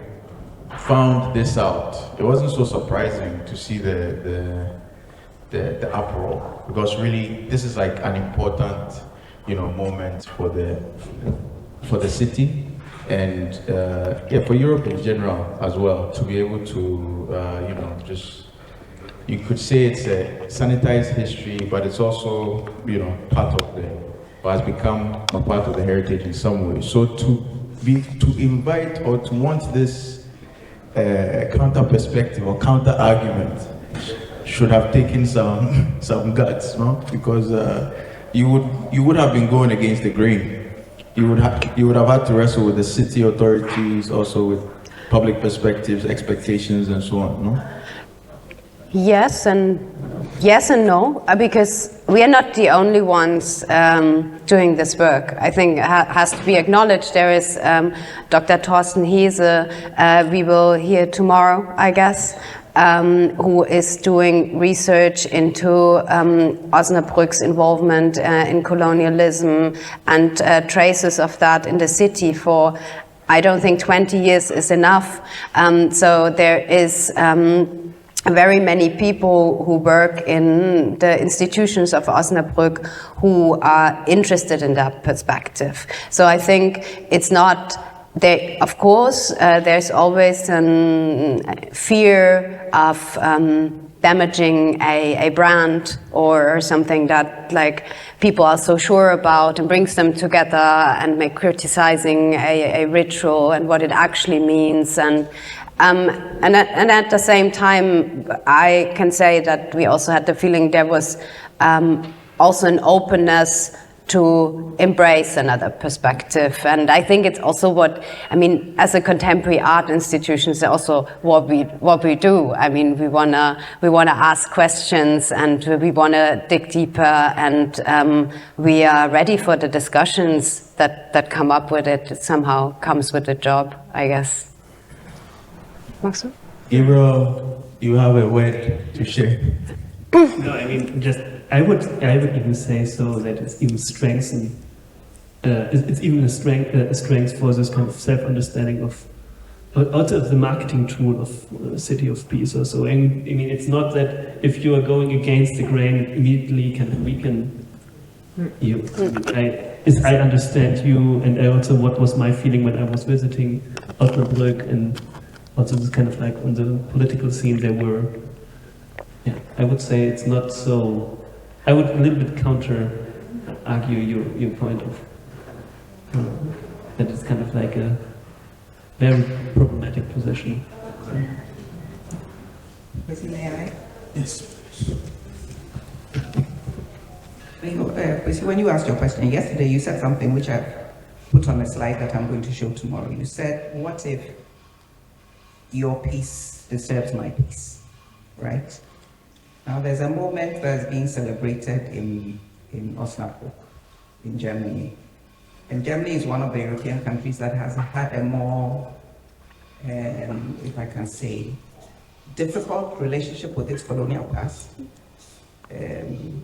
found this out, it wasn't so surprising to see the uproar, because really this is like an important, moment for the city, and for Europe in general as well, to be able to you could say it's a sanitized history, but it's also part of has become a part of the heritage in some way. So to invite or to want this counter perspective or counter argument should have taken some guts, no? Because you would have been going against the grain. You would have had to wrestle with the city authorities, also with public perspectives, expectations, and so on, no? Yes and no, because we are not the only ones doing this work. I think it has to be acknowledged. There is Dr. Thorsten Hese, we will hear tomorrow, I guess, who is doing research into Osnabrück's involvement in colonialism and traces of that in the city for, I don't think 20 years is enough. So there is very many people who work in the institutions of Osnabrück who are interested in that perspective. So I think it's not, of course, there's always a fear of damaging a brand or something that like people are so sure about and brings them together and make criticizing a ritual and what it actually means. And at the same time, I can say that we also had the feeling there was also an openness to embrace another perspective. And I think it's also as a contemporary art institution, it's also what we do. I mean, we wanna ask questions and we wanna dig deeper, and we are ready for the discussions that come up with it. It somehow comes with the job, I guess. Maxo? Gabriel, you have a word to share. No, I mean, I would even say so that it's even strengthened. It's even a strength for this kind of self-understanding of also the marketing tool of City of Peace or so. I mean, it's not that if you are going against the grain, immediately can weaken you. I understand you, and I also what was my feeling when I was visiting Osnabrück, and also this kind of like on the political scene there were. Yeah, I would say it's not so. I would a little bit counter argue your point of that it's kind of like a very problematic position. May I? Yes. When you asked your question yesterday, you said something which I've put on a slide that I'm going to show tomorrow. You said, what if your peace disturbs my peace, right? Now there's a moment that's being celebrated in Osnabrück, in Germany. And Germany is one of the European countries that has had a more, if I can say, difficult relationship with its colonial past.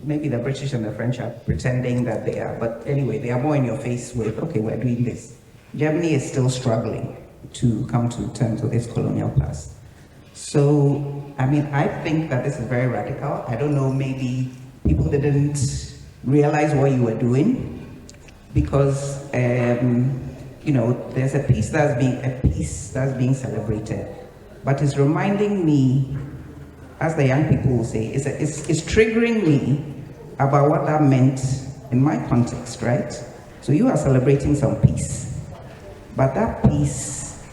Maybe the British and the French are pretending that they are, but anyway, they are more in your face with, okay, we're doing this. Germany is still struggling to come to terms with its colonial past. So, I mean, I think that this is very radical. I don't know, maybe people didn't realize what you were doing because, you know, there's a piece that's being celebrated, but it's reminding me, as the young people will say, it's triggering me about what that meant in my context, right? So you are celebrating some peace, but that peace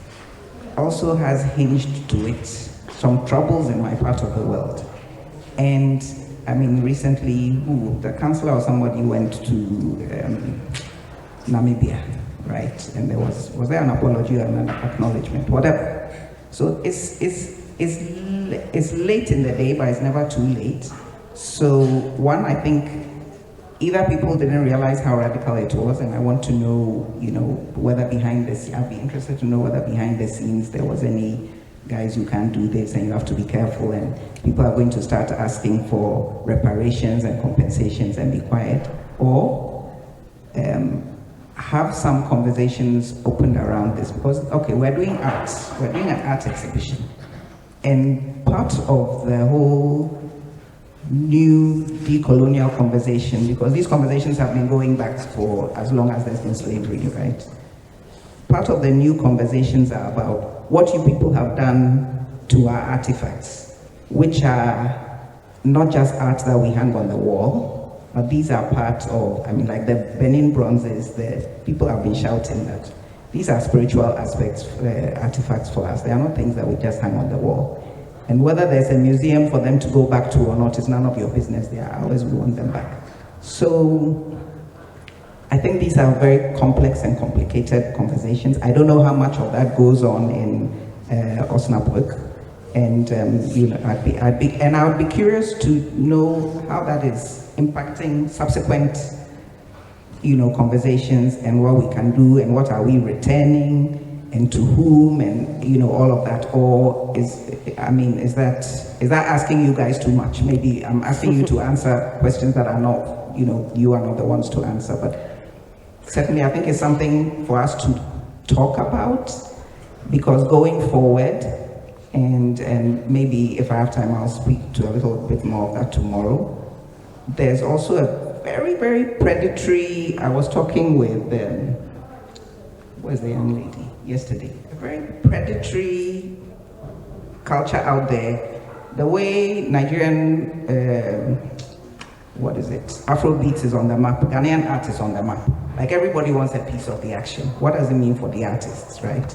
also has hinged to it some troubles in my part of the world. And I mean, recently, the councillor or somebody went to Namibia, right? And there was there an apology and an acknowledgement, whatever. So it's late in the day, but it's never too late. So one, I think either people didn't realize how radical it was, and I want to know, you know, whether behind this, I'd be interested to know whether behind the scenes there was any, guys, you can't do this and you have to be careful, and people are going to start asking for reparations and compensations and be quiet, or have some conversations opened around this, because, okay, we're doing arts, we're doing an art exhibition, and part of the whole new decolonial conversation, because these conversations have been going back for as long as there's been slavery, right? Part of the new conversations are about what you people have done to our artifacts, which are not just art that we hang on the wall, but these are part of, I mean, like the Benin bronzes, the people have been shouting that these are spiritual aspects, artifacts for us. They are not things that we just hang on the wall. And whether there's a museum for them to go back to or not is none of your business. They are ours, we want them back. So I think these are very complex and complicated conversations. I don't know how much of that goes on in Osnabrück. And you know, I would be curious to know how that is impacting subsequent, you know, conversations, and what we can do, and what are we returning, and to whom, and you know, all of that. Or is that asking you guys too much? Maybe I'm asking you to answer questions that are not, you know, you are not the ones to answer. But certainly, I think it's something for us to talk about, because going forward. And maybe if I have time, I'll speak to a little bit more of that tomorrow. There's also a very, very predatory, I was talking with, where's the young lady, yesterday, a very predatory culture out there. The way Nigerian, Afrobeats is on the map, Ghanaian art is on the map. Like everybody wants a piece of the action. What does it mean for the artists, right?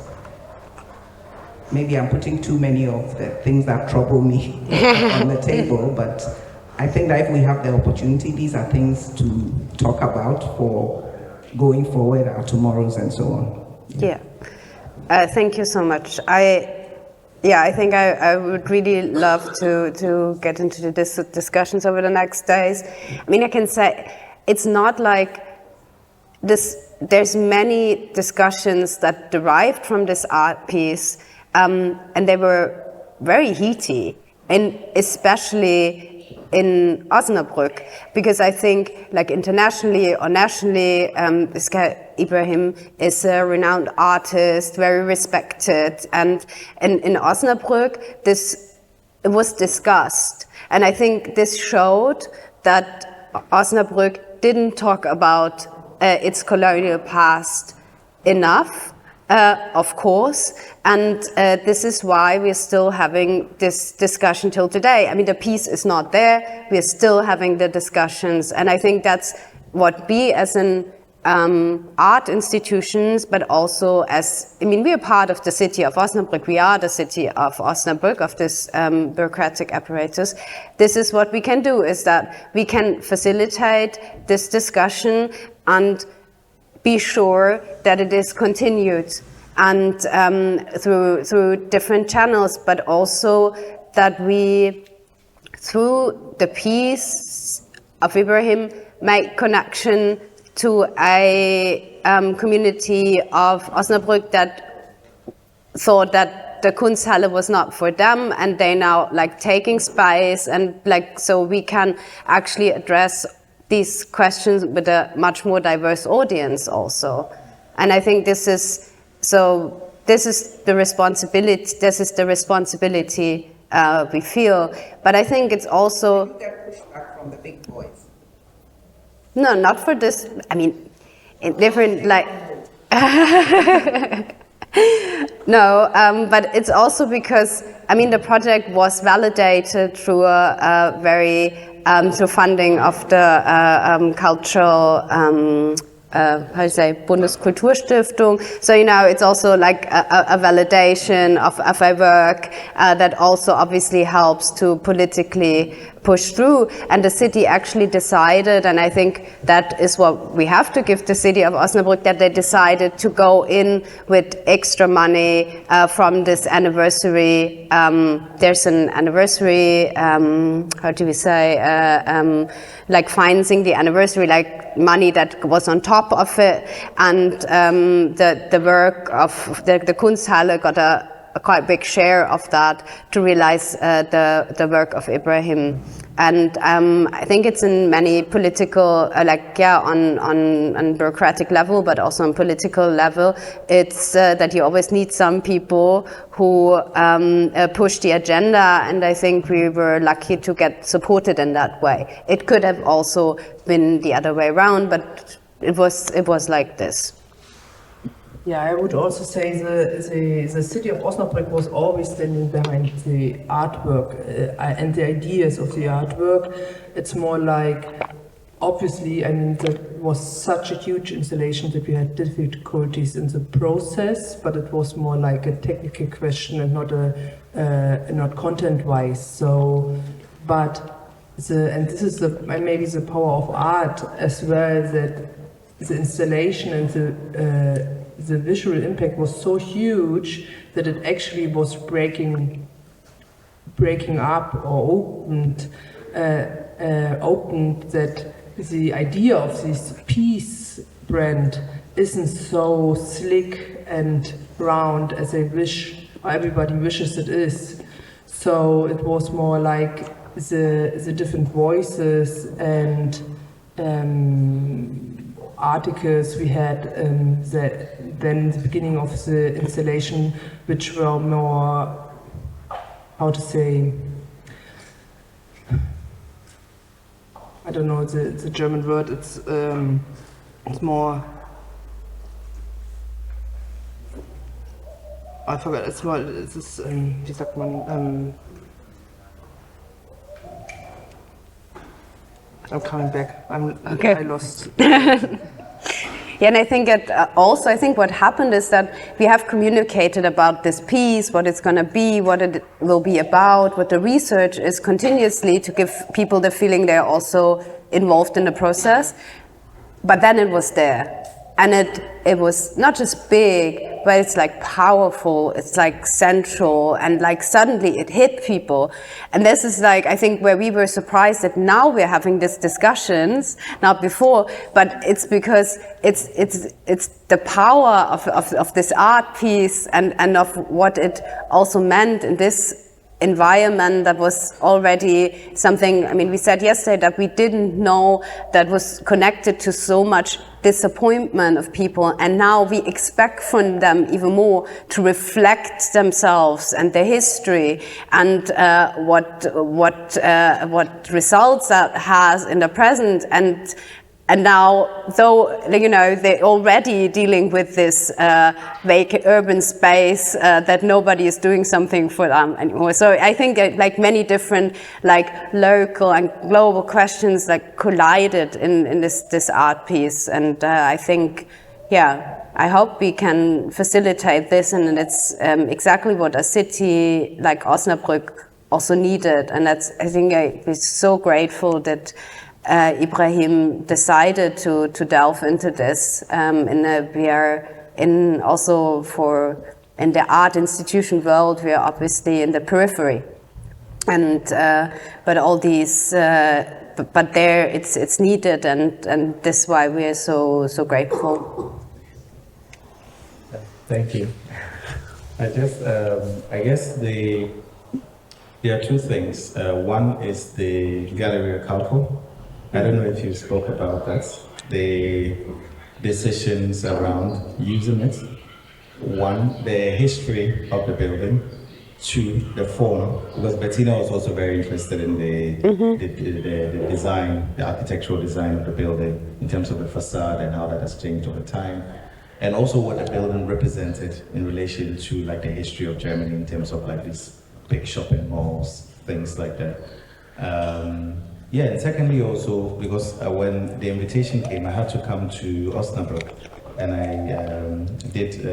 Maybe I'm putting too many of the things that trouble me on the table, but I think that if we have the opportunity, these are things to talk about for going forward, our tomorrows and so on. Yeah. Thank you so much. I think I would really love to get into the discussions over the next days. I mean, I can say it's not like this. There's many discussions that derived from this art piece. And they were very heaty, and especially in Osnabrück, because I think, like internationally or nationally, this guy Ibrahim is a renowned artist, very respected, and in Osnabrück, it was discussed, and I think this showed that Osnabrück didn't talk about its colonial past enough. Of course, and this is why we're still having this discussion till today. I mean, the piece is not there, we're still having the discussions, and I think that's what we as an art institutions, but also as, I mean, we are part of the city of Osnabrück, we are the city of Osnabrück, of this bureaucratic apparatus. This is what we can do, is that we can facilitate this discussion and be sure that it is continued, and through different channels, but also that we, through the piece of Ibrahim, make connection to a community of Osnabrück that thought that the Kunsthalle was not for them, and they now like taking space, and like, so we can actually address these questions with a much more diverse audience also. And I think this is the responsibility we feel. But I think it's also... You get pushback from the big boys. No, not for this, I mean, in different, like... No, but it's also because, I mean, the project was validated through a very through funding of the cultural, Bundeskulturstiftung. So, you know, it's also like a validation of a work that also obviously helps to politically push through. And the city actually decided, and I think that is what we have to give the city of Osnabrück, that they decided to go in with extra money from this anniversary. There's an anniversary, how do we say, like financing the anniversary, like money that was on top of it, and the work of the Kunsthalle got a quite big share of that to realize the work of Ibrahim. And I think it's in many political, on bureaucratic level, but also on political level, it's that you always need some people who push the agenda, and I think we were lucky to get supported in that way. It could have also been the other way around, but it was like this. Yeah, I would also say the city of Osnabrück was always standing behind the artwork and the ideas of the artwork. It's more like, obviously, I mean, that was such a huge installation that we had difficulties in the process, but it was more like a technical question and not content-wise. So, and this is maybe the power of art as well, that the installation and the visual impact was so huge that it actually was breaking up or opened that the idea of this peace brand isn't so slick and round as I wish, or everybody wishes it is. So it was more like the different voices and articles we had then the beginning of the installation, which were more, how to say, I don't know the German word. It's more. I forgot. It's more. It's wie sagt man? I'm coming back. I lost. Yeah, and I think I think what happened is that we have communicated about this piece, what it's going to be, what it will be about, what the research is continuously to give people the feeling they're also involved in the process. But then it was there. And it was not just big, but it's like powerful, it's like central, and like suddenly it hit people. And this is like, I think, where we were surprised that now we're having these discussions, not before, but it's because it's the power of this art piece and of what it also meant in this environment that was already something. I mean, we said yesterday that we didn't know that was connected to so much disappointment of people, and now we expect from them even more to reflect themselves and their history and what results that has in the present. And now, though, you know, they're already dealing with this vacant urban space that nobody is doing something for them anymore. So I think like many different like local and global questions like collided in this art piece. And I think, yeah, I hope we can facilitate this, and it's exactly what a city like Osnabrück also needed. And that's, I think we're so grateful that Ibrahim decided to delve into this. We are also in the art institution world, we are obviously in the periphery, and but all these, but there it's needed, and this is why we are so grateful. Thank you. I guess there are two things. One is the Gallery Cultural. I don't know if you spoke about that, the decisions around using it. One, the history of the building. Two, the form, because Bettina was also very interested in the design, the architectural design of the building in terms of the facade and how that has changed over time. And also what the building represented in relation to like the history of Germany in terms of like these big shopping malls, things like that. Yeah, and secondly also, because when the invitation came, I had to come to Osnabrück, and I did,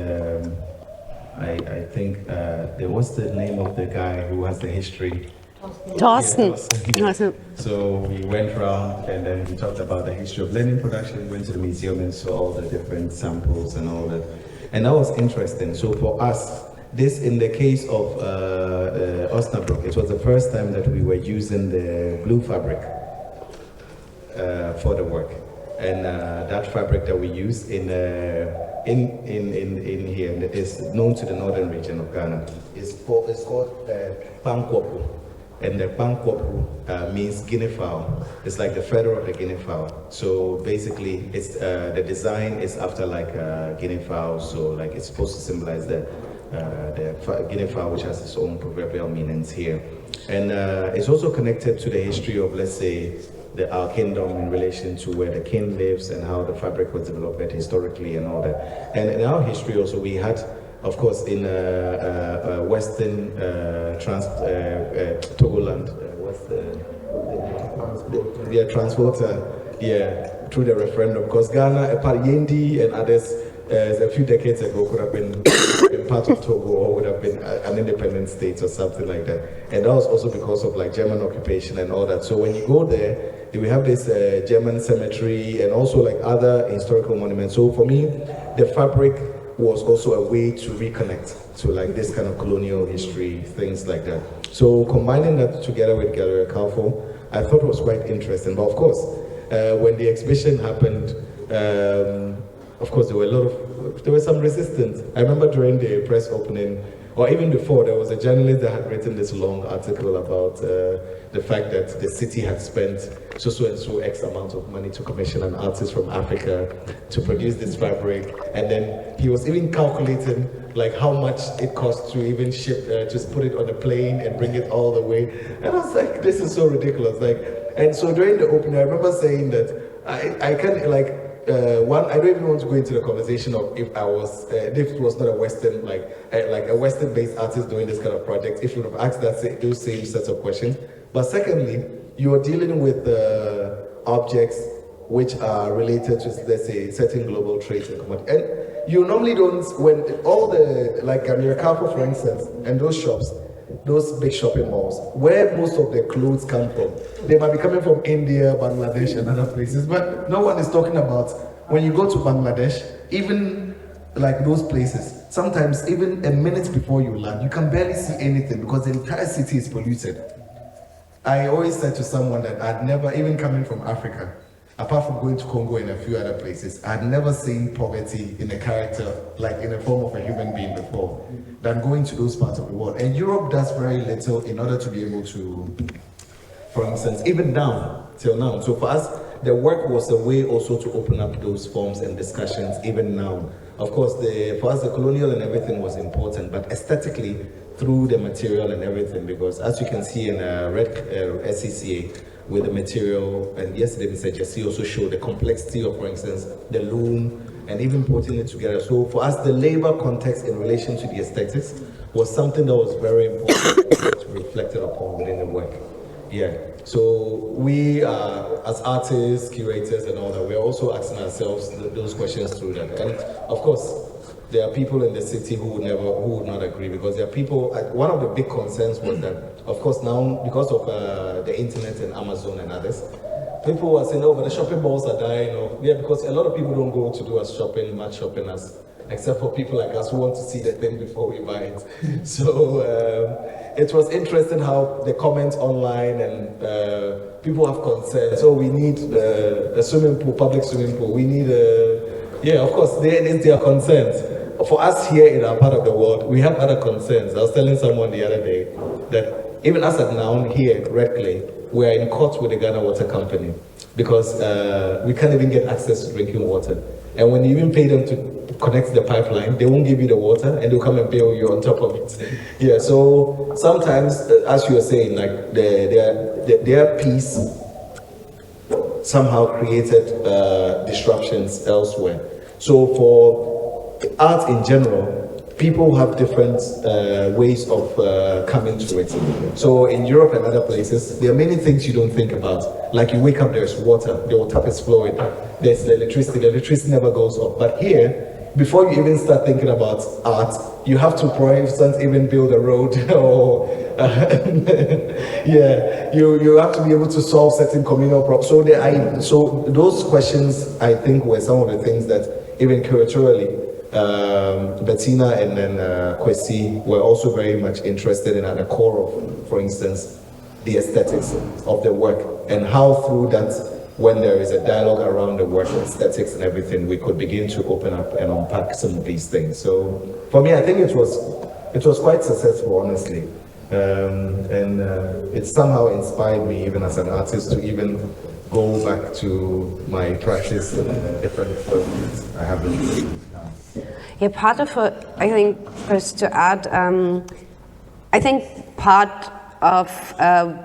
I think, what's the name of the guy who has the history? Thorsten. Yeah, so we went around and then we talked about the history of linen production, went to the museum and saw all the different samples and all that. And that was interesting. So for us, this, in the case of Osnabrück, it was the first time that we were using the blue fabric for the work, and that fabric that we use in here is known to the northern region of Ghana. It's called Pankwopu. and the Bankwopu means guinea fowl. It's like the feather of the guinea fowl. So basically, it's the design is after like guinea fowl. So like it's supposed to symbolize the guinea fowl, which has its own proverbial meanings here, and it's also connected to the history of, let's say, our kingdom in relation to where the king lives and how the fabric was developed historically and all that. And in our history also, we had, of course, in Western Togoland, what's the transporter, through the referendum, because Ghana, Yendi and others, a few decades ago could have been part of Togo or would have been an independent state or something like that. And that was also because of like German occupation and all that. So when you go there, we have this German cemetery and also like other historical monuments. So for me, the fabric was also a way to reconnect to like this kind of colonial history, things like that. So combining that together with Galleria Kaufho, I thought was quite interesting. But of course, when the exhibition happened, of course, there was some resistance. I remember during the press opening, or even before, there was a journalist that had written this long article about the fact that the city had spent so and so X amount of money to commission an artist from Africa to produce this fabric, and then he was even calculating like how much it cost to even ship, just put it on a plane and bring it all the way. And I was like, this is so ridiculous. And so during the opening, I remember saying that I can't like. I don't even want to go into the conversation of if it was not a Western, like a Western-based artist doing this kind of project, if you would have asked those same sets of questions. But secondly, you are dealing with objects which are related to, let's say, certain global trades and commodities. And you normally don't, when all the, like Galleria Kaufho, for instance, and those shops, those big shopping malls, where most of the clothes come from. They might be coming from India, Bangladesh, and other places, but no one is talking about when you go to Bangladesh, even like those places, sometimes even a minute before you land, you can barely see anything because the entire city is polluted. I always said to someone that I'd never, even coming from Africa, apart from going to Congo and a few other places, I'd never seen poverty in a character, like in the form of a human being before, than going to those parts of the world. And Europe does very little in order to be able to, for instance, even now, till now. So for us, the work was a way also to open up those forms and discussions, even now. Of course, for us, the colonial and everything was important, but aesthetically, through the material and everything, because as you can see in Red SCCA, with the material, and yesterday Mr. Jesse also showed the complexity of, for instance, the loom, and even putting it together. So for us, the labor context in relation to the aesthetics was something that was very important to be reflected upon within the work. Yeah, so we as artists, curators and all that, we're also asking ourselves those questions through that. And of course, there are people in the city who would not agree, because there are people, one of the big concerns was that, of course now, because of the internet and Amazon and others, people are saying, oh, but the shopping malls are dying. Yeah, because a lot of people don't go to do much shopping except for people like us who want to see the thing before we buy it. So it was interesting how the comments online and people have concerns. So we need a swimming pool, public swimming pool. We need yeah, of course, there are concerns. For us here in our part of the world, we have other concerns. I was telling someone the other day that even us at now here at Red Clay, we are in court with the Ghana Water Company because we can't even get access to drinking water. And when you even pay them to connect the pipeline, they won't give you the water and they'll come and bill you on top of it. Yeah, so sometimes, as you were saying, like their piece somehow created disruptions elsewhere. So for art in general, people have different ways of coming to it. So in Europe and other places, there are many things you don't think about. Like you wake up, there's water, the water is flowing, there's the electricity never goes off. But here, before you even start thinking about art, you have to, for instance, even build a road or yeah, you have to be able to solve certain communal problems. So those questions, I think, were some of the things that even curatorially, Bettina and then Kwasi were also very much interested in at the core of, for instance, the aesthetics of the work, and how through that, when there is a dialogue around the work, aesthetics and everything, we could begin to open up and unpack some of these things. So for me, I think it was quite successful, honestly. and it somehow inspired me, even as an artist, to even go back to my practice in different fields I have been doing. Yeah, part of it, I think, just to add, I think part of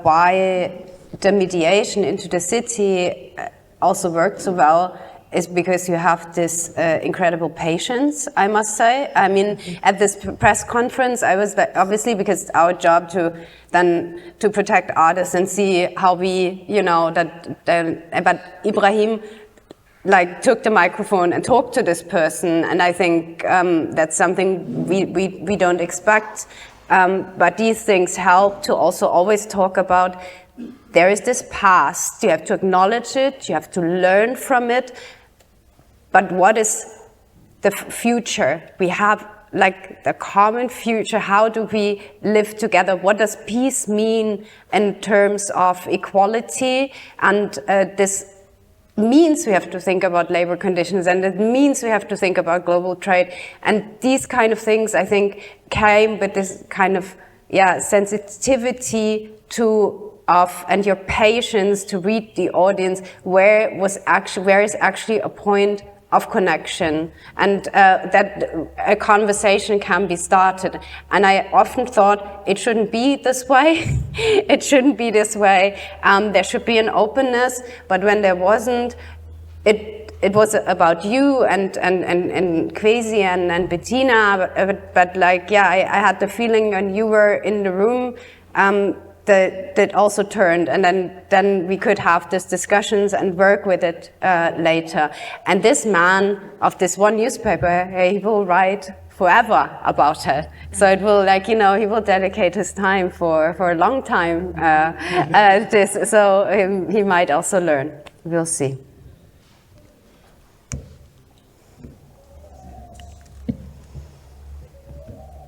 why the mediation into the city also worked so well is because you have this incredible patience, I must say. I mean, at this press conference, I was obviously, because it's our job to protect artists and see how we, you know, but Ibrahim like took the microphone and talked to this person, and I think that's something we don't expect. But these things help to also always talk about there is this past, you have to acknowledge it, you have to learn from it, but what is the future? We have like the common future, how do we live together? What does peace mean in terms of equality? And this means we have to think about labor conditions, and it means we have to think about global trade. And these kind of things, I think, came with this kind of sensitivity and your patience to read the audience, where is actually a point of connection, and that a conversation can be started. And I often thought it shouldn't be this way. It shouldn't be this way. There should be an openness, but when there wasn't, it was about you and Kwasi and Bettina, but like, yeah, I had the feeling when you were in the room, that also turned, and then we could have these discussions and work with it later. And this man of this one newspaper, he will write forever about it. So it will, like, you know, he will dedicate his time for a long time. So he might also learn. We'll see.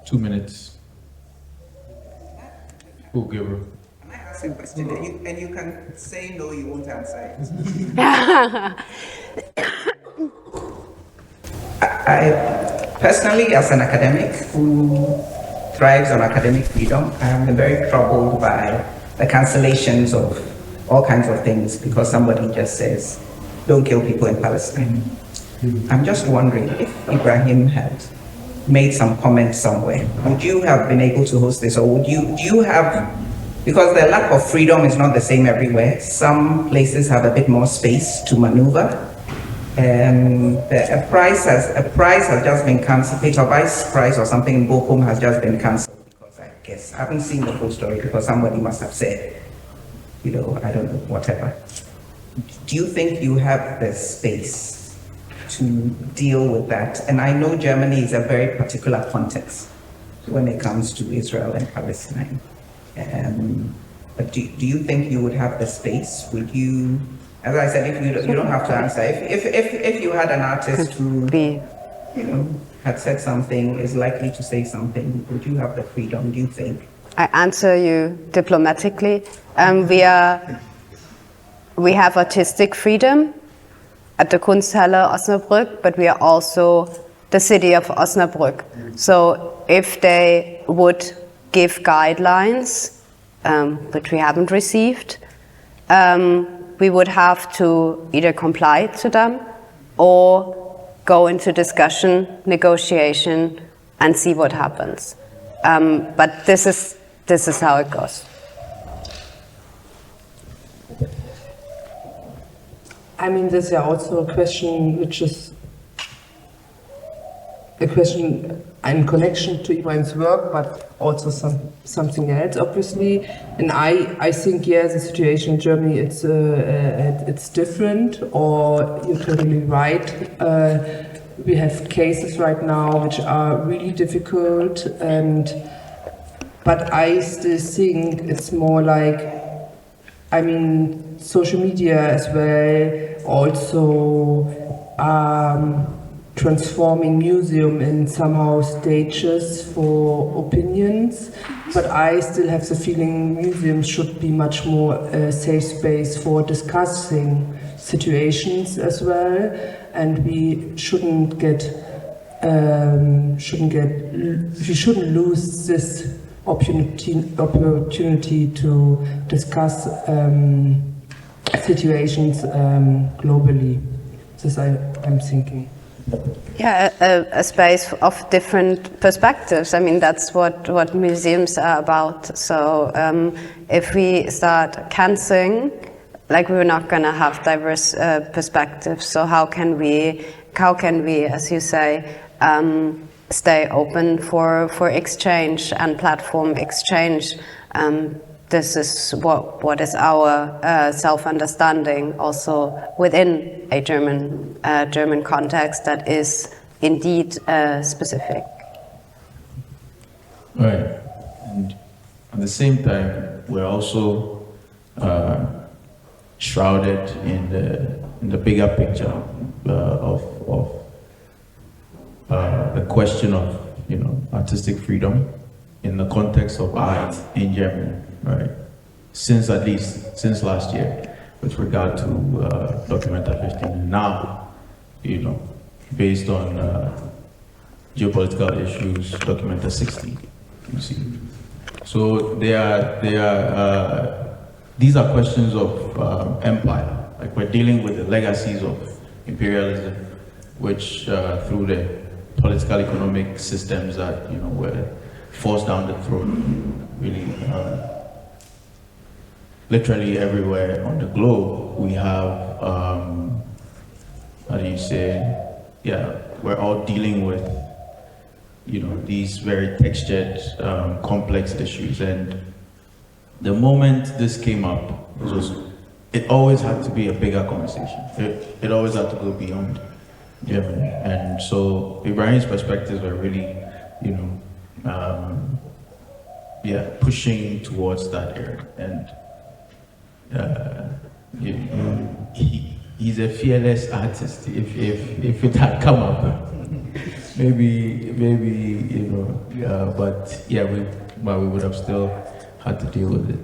Two minutes. Who give her? Can I ask you a question? And you can say no, you won't answer it. I personally, as an academic who thrives on academic freedom, I am very troubled by the cancellations of all kinds of things because somebody just says, don't kill people in Palestine. I'm just wondering if Ibrahim had made some comments somewhere, would you have been able to host this, or do you have, because the lack of freedom is not the same everywhere. Some places have a bit more space to maneuver. A prize has just been cancelled. Peter Vice Prize or something in Bochum has just been cancelled because I guess I haven't seen the full story because somebody must have said, you know, I don't know, whatever. Do you think you have the space to deal with that? And I know Germany is a very particular context when it comes to Israel and Palestine. But do you think you would have the space? Would you, as I said, if you don't have to answer, if you had an artist who, you know, had said something, is likely to say something, would you have the freedom, do you think? I answer you diplomatically. We have artistic freedom at the Kunsthalle Osnabrück, but we are also the city of Osnabrück. So if they would give guidelines, which we haven't received, we would have to either comply to them or go into discussion, negotiation, and see what happens. But this is how it goes. I mean, there's also a question which is a question in connection to Ibrahim's work, but also something else, obviously. And I think, yeah, the situation in Germany, it's different, or you're totally right. We have cases right now which are really difficult, but I still think it's more like, I mean, social media as well, also transforming museum in somehow stages for opinions, but I still have the feeling museums should be much more a safe space for discussing situations as well, and we shouldn't lose this opportunity to discuss situations globally. This I'm thinking. Yeah, a space of different perspectives. I mean, that's what museums are about. So if we start cancelling, like, we're not going to have diverse perspectives. So how can we, as you say, stay open for exchange and platform exchange? This is what is our self-understanding also within a German context that is indeed specific. Right, and at the same time, we're also shrouded in the bigger picture of the question of, you know, artistic freedom in the context of art in Germany, right? Since last year, with regard to Documenta 15. Now, you know, based on geopolitical issues, Documenta 16. You see, so these are questions of empire. Like, we're dealing with the legacies of imperialism, which through the political economic systems that, you know, were forced down the throat, really, literally everywhere on the globe. We have, how do you say, yeah, we're all dealing with, you know, these very textured, complex issues. And the moment this came up, it always had to be a bigger conversation. It always had to go beyond Germany. And so Ibrahim's perspectives were really, you know, yeah, pushing towards that area. And he's a fearless artist. If it had come up, maybe you know, but yeah, we would have still had to deal with it.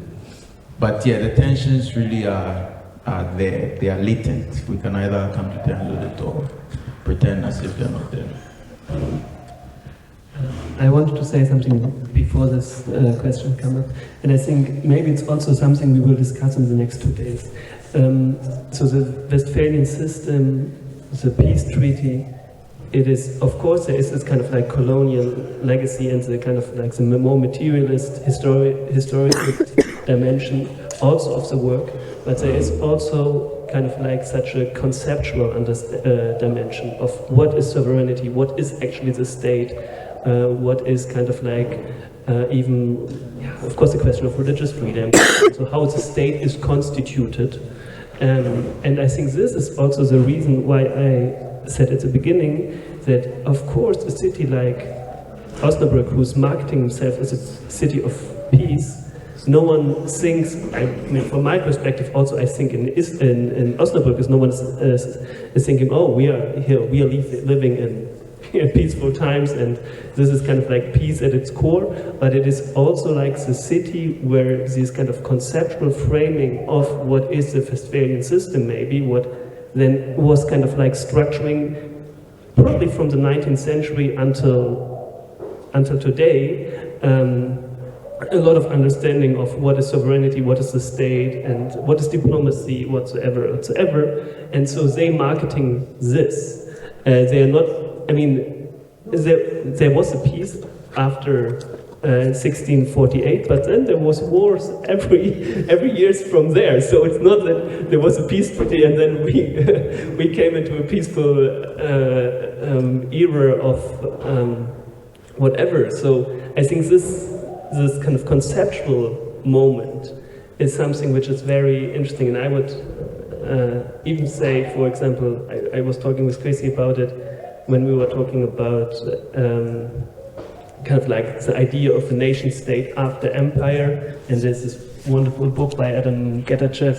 But yeah, the tensions really are there. They are latent. We can either come to terms with it or pretend as if they're not there. I wanted to say something before this question came up, and I think maybe it's also something we will discuss in the next 2 days. So the Westphalian system, the peace treaty, it is, of course, there is this kind of like colonial legacy and the kind of like the more materialist historical dimension also of the work, but there is also kind of like such a conceptual dimension of what is sovereignty, what is actually the state, what is kind of like even, yeah, of course, the question of religious freedom, so how the state is constituted. And I think this is also the reason why I said at the beginning that, of course, a city like Osnabrück, who's marketing himself as a city of peace, no one thinks, I mean, from my perspective also, I think in Osnabrück, no one is thinking, oh, we are here, we are living in peaceful times, and this is kind of like peace at its core, but it is also like the city where this kind of conceptual framing of what is the Westphalian system, maybe, what then was kind of like structuring, probably from the 19th century until today, a lot of understanding of what is sovereignty, what is the state, and what is diplomacy, whatsoever. And so they marketing this. They are not, I mean, there was a peace after 1648, but then there was wars every years from there. So it's not that there was a peace treaty and then we came into a peaceful era of whatever. So I think this kind of conceptual moment is something which is very interesting, and I would even say, for example, I was talking with Kwasi about it when we were talking about kind of like the idea of a nation state after empire, and there's this wonderful book by Adam Getachew,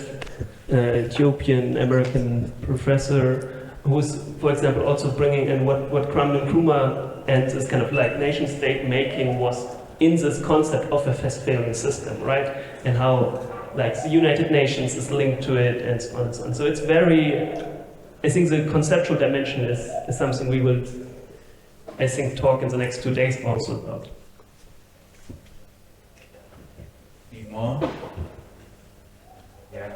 Ethiopian American professor, who's, for example, also bringing in what Crumb and Nkrumah and this kind of like nation state making was in this concept of a Westphalian system, right? And how like the United Nations is linked to it, and so on and so on. So it's very, I think the conceptual dimension is something we will, I think, talk in the next 2 days also about. More? Yeah.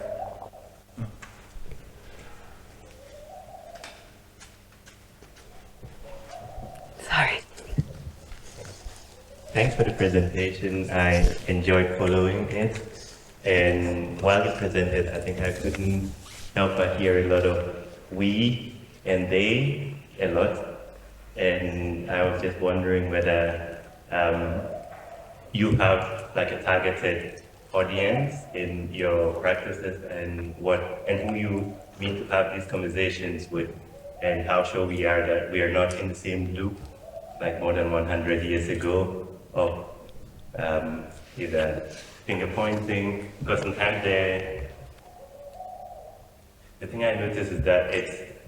Sorry. Thanks for the presentation. I enjoyed following it. And while you presented, I think I couldn't help but hear a lot of we and they a lot. And I was just wondering whether you have like a targeted audience in your practices and who you mean to have these conversations with, and how sure we are that we are not in the same loop like more than 100 years ago of either finger pointing, because sometimes the thing I notice is that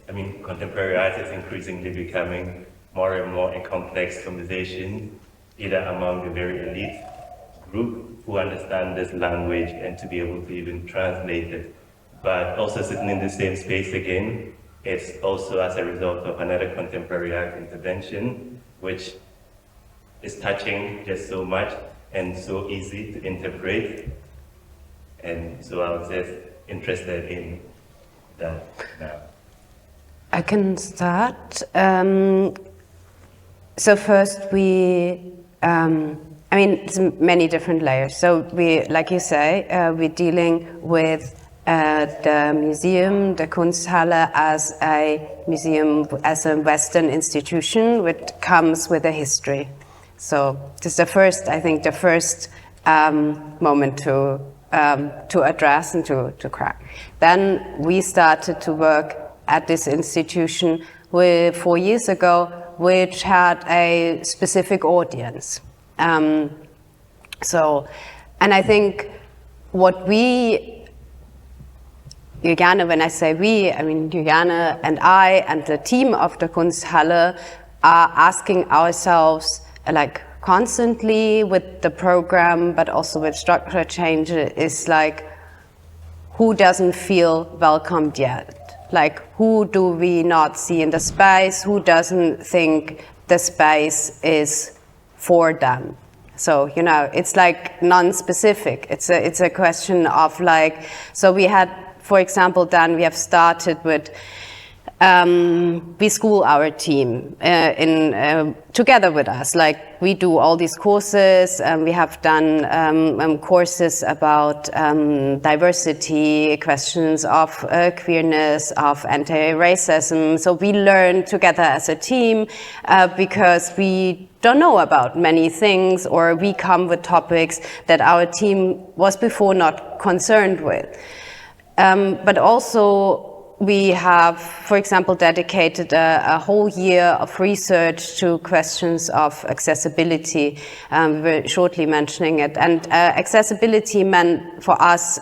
contemporary art is increasingly becoming more and more a complex conversation, either among the very elite group who understand this language and to be able to even translate it, but also sitting in the same space again, it's also as a result of another contemporary art intervention, which is touching just so much and so easy to interpret. And so I was just interested in that now. I can start. So first it's many different layers. So we, like you say, we're dealing with the museum, the Kunsthalle, as a museum, as a Western institution, which comes with a history. So this is the first moment to address and to crack. Then we started to work at this institution 4 years ago, which had a specific audience. And I think what Juliane, when I say we, I mean Juliane and I and the team of the Kunsthalle are asking ourselves, like constantly with the program, but also with structure change, is like, who doesn't feel welcomed yet? Like, who do we not see in the space? Who doesn't think the space is for them? So, it's like non-specific. It's a question of like, so we had, for example, we have started with, we school our team together with us. Like, we do all these courses, we have done courses about diversity, questions of queerness, of anti-racism. So we learn together as a team because we don't know about many things, or we come with topics that our team was before not concerned with. But also, we have, for example, dedicated a whole year of research to questions of accessibility. We were shortly mentioning it. And accessibility meant for us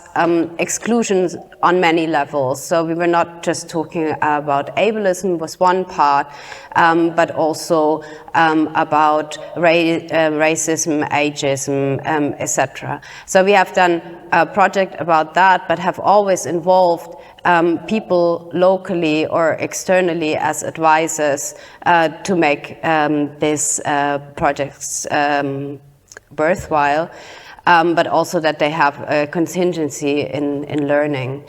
exclusions on many levels. So we were not just talking about ableism was one part, but also about racism, ageism, etc. So we have done a project about that, but have always involved people locally or externally as advisors to make these projects worthwhile, but also that they have a contingency in learning.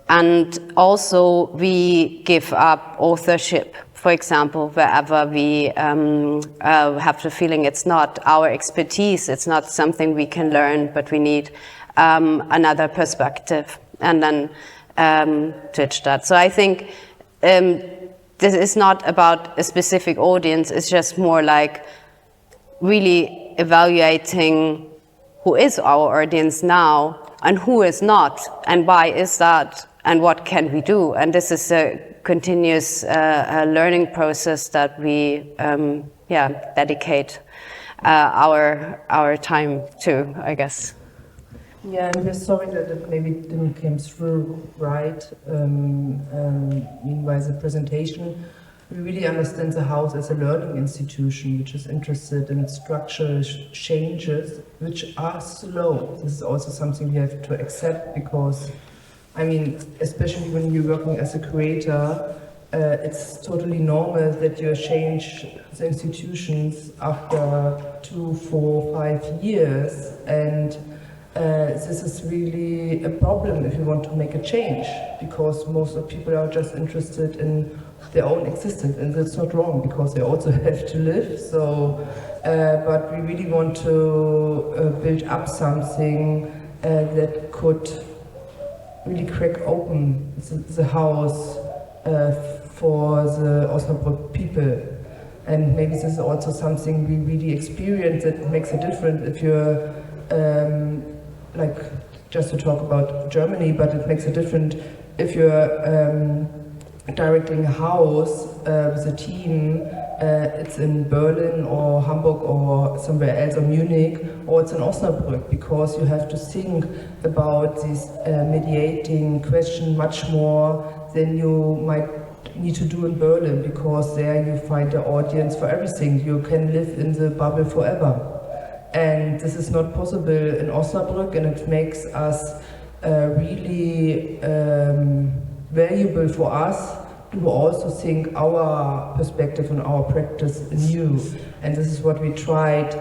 And also we give up authorship, for example, wherever we have the feeling it's not our expertise, it's not something we can learn, but we need another perspective. And then teach that. So I think this is not about a specific audience, it's just more like really evaluating who is our audience now and who is not, and why is that, and what can we do. And this is a continuous learning process that we dedicate our time to, I guess. Yeah, and we're sorry that it maybe didn't came through right. Meanwhile, the presentation, we really understand the house as a learning institution, which is interested in structural changes, which are slow. This is also something we have to accept, because, I mean, especially when you're working as a creator, it's totally normal that you change the institutions after 2, 4, 5 years, and this is really a problem if you want to make a change, because most of people are just interested in their own existence, and that's not wrong because they also have to live. So, but we really want to build up something that could really crack open the house for the Osnabrück people. And maybe this is also something we really experience that makes a difference if you're, like, just to talk about Germany, but it makes a difference if you're directing a house with a team, it's in Berlin or Hamburg or somewhere else, or Munich, or it's in Osnabrück, because you have to think about this mediating question much more than you might need to do in Berlin, because there you find the audience for everything. You can live in the bubble forever. And this is not possible in Osnabrück, and it makes us really valuable for us to also think our perspective and our practice anew. And this is what we tried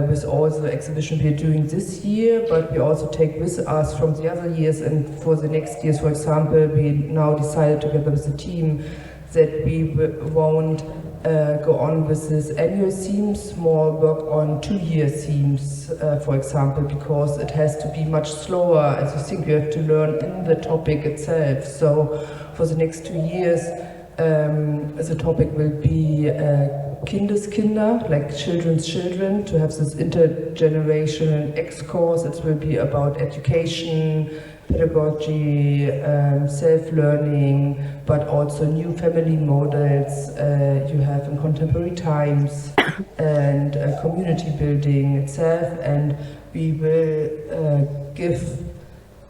with all the exhibition we're doing this year, but we also take with us from the other years, and for the next years, for example, we now decided together with the team that we won't go on with this annual themes, more work on 2-year themes, for example, because it has to be much slower, as you think you have to learn in the topic itself. So for the next 2 years, the topic will be Kindeskinder, like children's children, to have this intergenerational discourse. It will be about education, pedagogy, self-learning, but also new family models you have in contemporary times, and community building itself. And we will give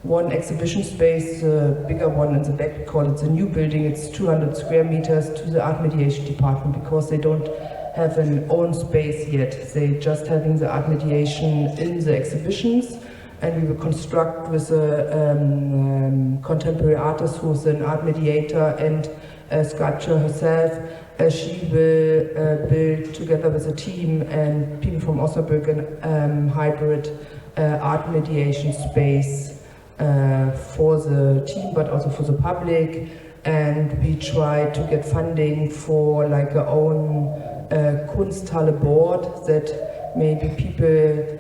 one exhibition space, the bigger one in the back, we call it the new building. It's 200 square meters to the art mediation department, because they don't have an own space yet. They just having the art mediation in the exhibitions. And we will construct with a contemporary artist who's an art mediator and a sculptor herself. She will build together with a team and people from Osnabrück a hybrid art mediation space for the team, but also for the public. And we try to get funding for like our own Kunsthalle board, that maybe people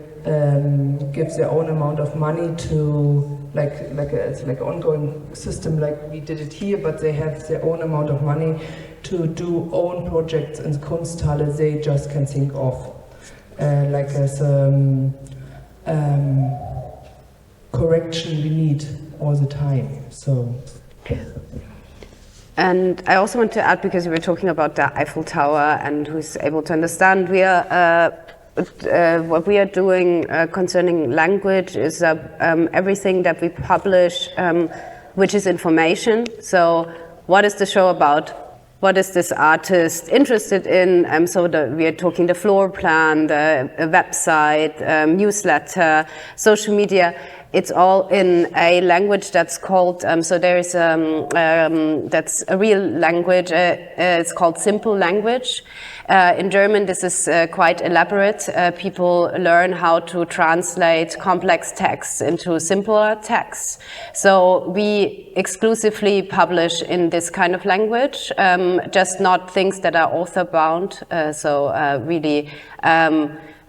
give their own amount of money to it's like an ongoing system, like we did it here, but they have their own amount of money to do own projects in the Kunsthalle they just can think of, like as correction we need all the time. So. And I also want to add, because we were talking about the Eiffel Tower and who's able to understand, we are what we are doing concerning language is everything that we publish, which is information. So what is the show about? What is this artist interested in? So we are talking the floor plan, the website, newsletter, social media. It's all in a language that's called, so there is, that's a real language, it's called simple language. In German, this is quite elaborate. People learn how to translate complex texts into simpler texts. So we exclusively publish in this kind of language, just not things that are author-bound, really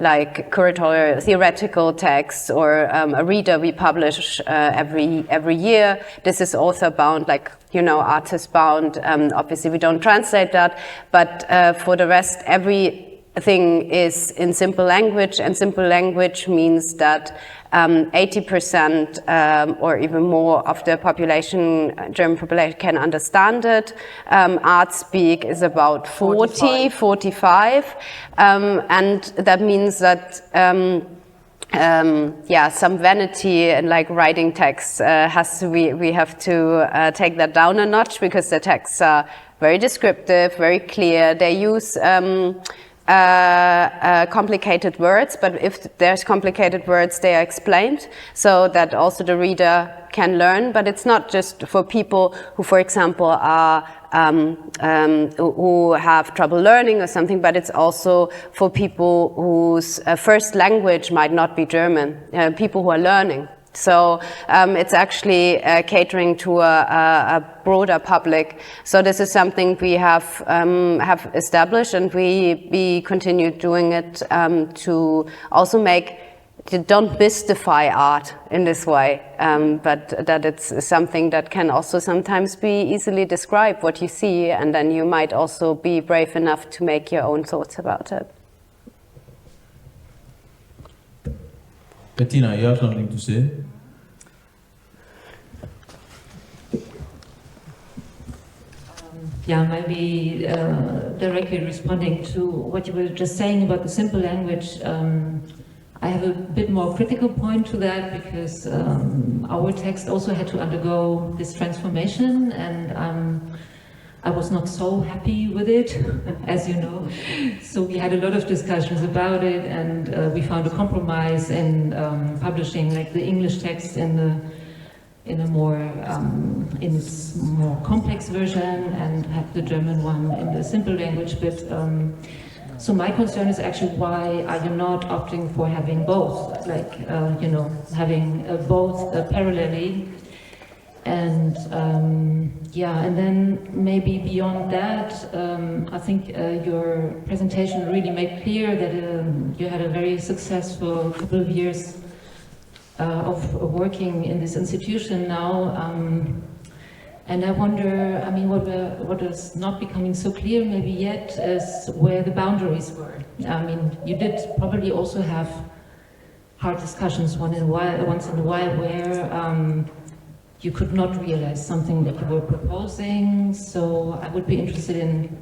like curatorial theoretical texts, or a reader we publish every year. This is author-bound, like, you know, artist-bound. Obviously we don't translate that, but for the rest, everything is in simple language, and simple language means that 80% or even more of the population, German population, can understand it. Art speak is about 45, and that means that some vanity and like writing text we have to take that down a notch, because the texts are very descriptive, very clear. They use complicated words, but if there's complicated words, they are explained so that also the reader can learn. But it's not just for people who, for example, are who have trouble learning or something, but it's also for people whose first language might not be German, people who are learning. So it's actually catering to a broader public. So this is something we have established, and we continue doing it to also don't mystify art in this way, but that it's something that can also sometimes be easily described, what you see, and then you might also be brave enough to make your own thoughts about it. Bettina, you have something to say? Yeah, maybe directly responding to what you were just saying about the simple language. I have a bit more critical point to that, because our text also had to undergo this transformation, and I was not so happy with it, as you know. So we had a lot of discussions about it, and we found a compromise in publishing like the English text in its more complex version, and have the German one in the simple language bit. So my concern is actually, why are you not opting for having both, like, having both parallelly? And yeah, and then maybe beyond that, I think your presentation really made clear that you had a very successful couple of years of working in this institution now. And I wonder, I mean, what is not becoming so clear maybe yet is where the boundaries were. I mean, you did probably also have hard discussions once in a while where you could not realize something that you were proposing. So I would be interested in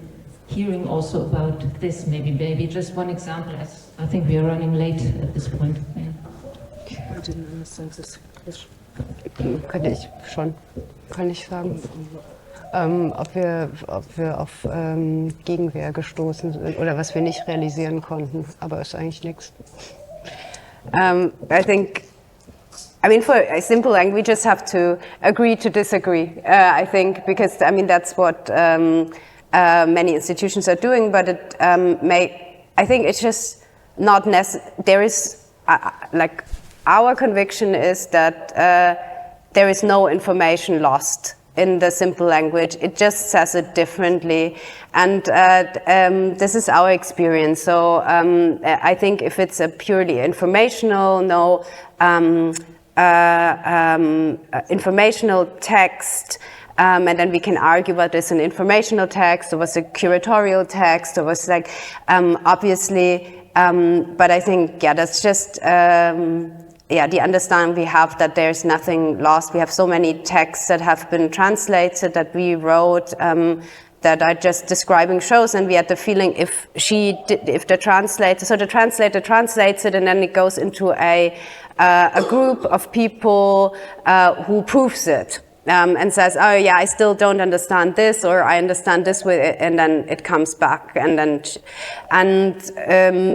hearing also about this, maybe just one example, as I think we are running late at this point. Yeah. Kann ich sagen, ob wir auf Gegenwehr gestoßen sind oder was wir nicht realisieren konnten, aber ist eigentlich nichts. I think, I mean, for a simple language, we just have to agree to disagree, I think, because, I mean, that's what many institutions are doing, but it I think it's just not necessary. There is, like, our conviction is that there is no information lost in the simple language. It just says it differently, and this is our experience. So I think if it's a purely informational, informational text, and then we can argue whether it's an informational text or was a curatorial text or was like, obviously, but I think, yeah, that's just, yeah, the understanding we have that there's nothing lost. We have so many texts that have been translated that we wrote that are just describing shows, and we had the feeling if the translator translates it, and then it goes into a group of people who proves it. And says, oh yeah, I still don't understand this, or I understand this with it, and then it comes back,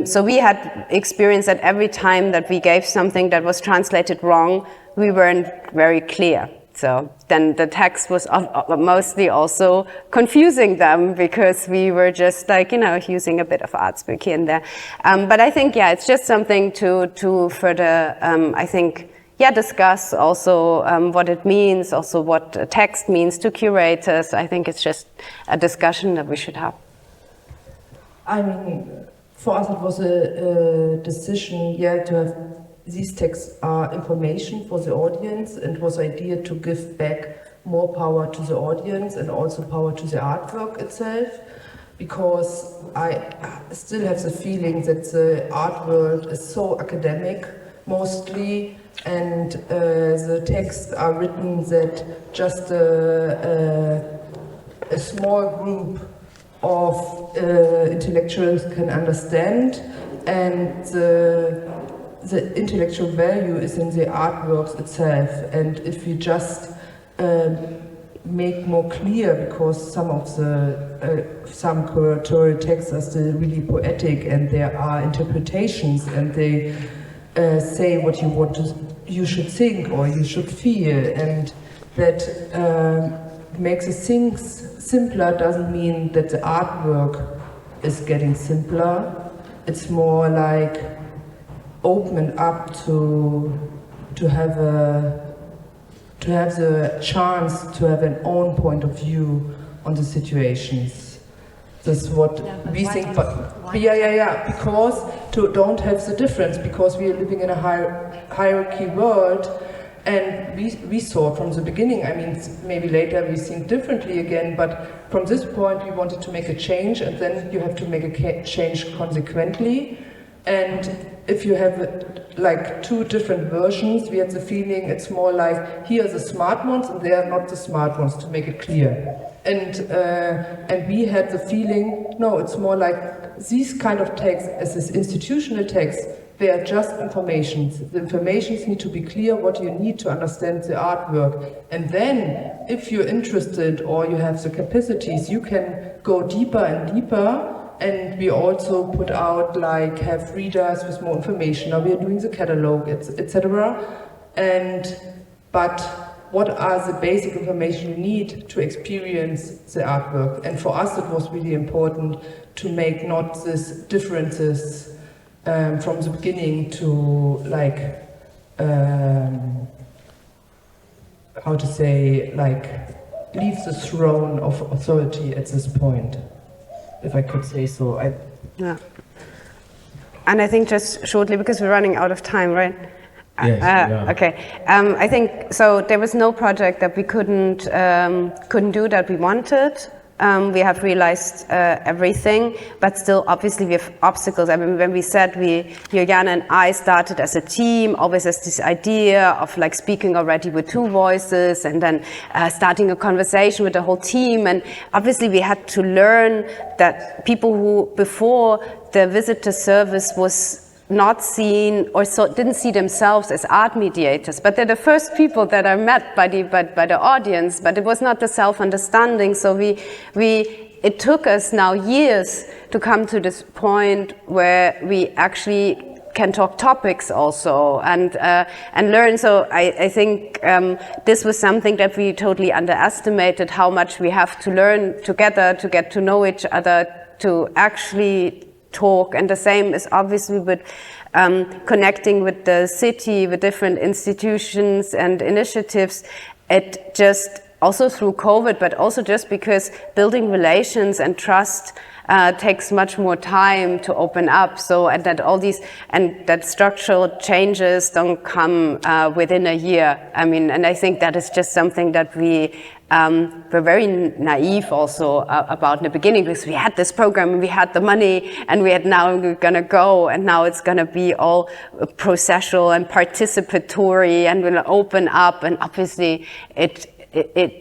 so we had experience that every time that we gave something that was translated wrong, we weren't very clear. So then the text was mostly also confusing them, because we were just like, using a bit of art speak here and there. But I think, yeah, it's just something to further, I think, yeah, discuss also what it means, also what text means to curators. I think it's just a discussion that we should have. I mean, for us it was a decision, yeah, to have these texts are information for the audience, and it was idea to give back more power to the audience and also power to the artwork itself, because I still have the feeling that the art world is so academic mostly, and the texts are written that just a small group of intellectuals can understand, and the intellectual value is in the artworks itself. And if we just make more clear, because some of some curatorial texts are still really poetic, and there are interpretations, and they say what you should think or you should feel, and that makes the things simpler doesn't mean that the artwork is getting simpler. It's more like open up to have the chance to have an own point of view on the situations. That's what we think. But because to don't have the difference, because we are living in a hierarchy world, and we saw from the beginning. I mean, maybe later we think differently again, but from this point we wanted to make a change, and then you have to make a change consequently. And if you have like two different versions, we had the feeling it's more like here are the smart ones and they are not the smart ones, to make it clear. And we had the feeling, no, it's more like these kind of texts, as this institutional text, they are just informations. The informations need to be clear what you need to understand the artwork. And then, if you're interested or you have the capacities, you can go deeper and deeper. And we also put out, like, have readers with more information. Now we are doing the catalog, etc. But what are the basic information you need to experience the artwork? And for us, it was really important to make not these differences from the beginning to, like, how to say, like, leave the throne of authority at this point, if I could say so. Yeah. And I think just shortly, because we're running out of time, right? Yes, yeah. Okay. I think so. There was no project that we couldn't do that we wanted. We have realized everything, but still, obviously, we have obstacles. I mean, when we said Juliane and I started as a team, always as this idea of like speaking already with two voices, and then starting a conversation with the whole team. And obviously, we had to learn that people who before the visitor service was not seen or didn't see themselves as art mediators, but they're the first people that are met by the audience. But it was not the self-understanding. So it took us now years to come to this point where we actually can talk topics also and learn. So I think this was something that we totally underestimated, how much we have to learn together to get to know each other, to actually talk. And the same is obviously with connecting with the city, with different institutions and initiatives. It just also through COVID, but also just because building relations and trust takes much more time to open up. So and that structural changes don't come within a year. I mean, and I think that is just something that we were very naive also about in the beginning, because we had this program and we had the money and we're gonna go, and now it's gonna be all processual and participatory and we'll open up, and obviously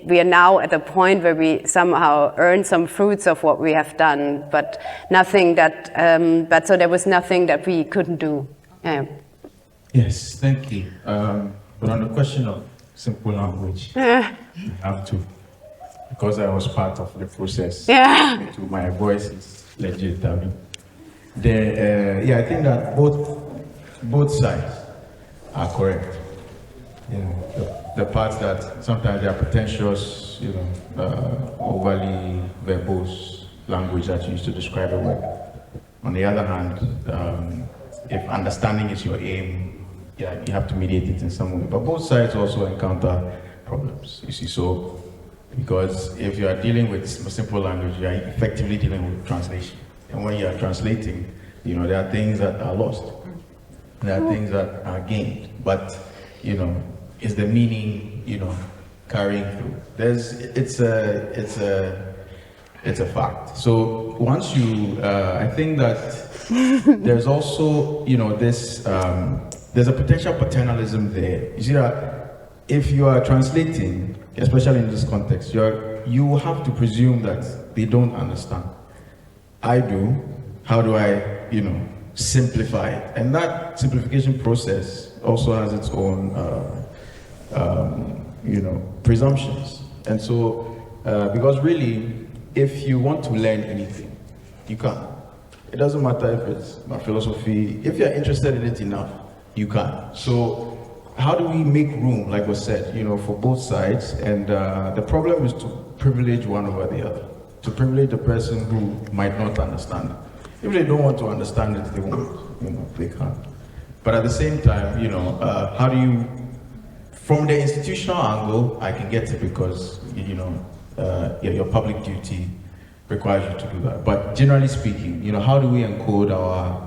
we are now at a point where we somehow earn some fruits of what we have done, but nothing that, so there was nothing that we couldn't do. Yeah. Yes, thank you. But on the question of simple language, you have to, because I was part of the process. Yeah. My voice is legit. I mean, I think that both sides are correct. You know, the parts that sometimes they are pretentious, you know, overly verbose language that you use to describe a word. On the other hand, if understanding is your aim, you have to mediate it in some way. But both sides also encounter problems, you see. So, because if you are dealing with simple language, you are effectively dealing with translation. And when you are translating, you know, there are things that are lost. There are things that are gained. But, you know, is the meaning, you know, carrying through? It's a fact. So once you, I think that there's also, you know, this, there's a potential paternalism there. You see that if you are translating, especially in this context, you have to presume that they don't understand. I do. How do I, you know, simplify it? And that simplification process also has its own, you know, presumptions. And so, because really, if you want to learn anything, you can. It doesn't matter if it's my philosophy. If you're interested in it enough, you can. So how do we make room, like was said, for both sides? And the problem is to privilege one over the other, to privilege the person who might not understand it. If they don't want to understand it, they won't, they can't. But at the same time, how do you, from the institutional angle, I can get it because, your public duty requires you to do that. But generally speaking, how do we encode our,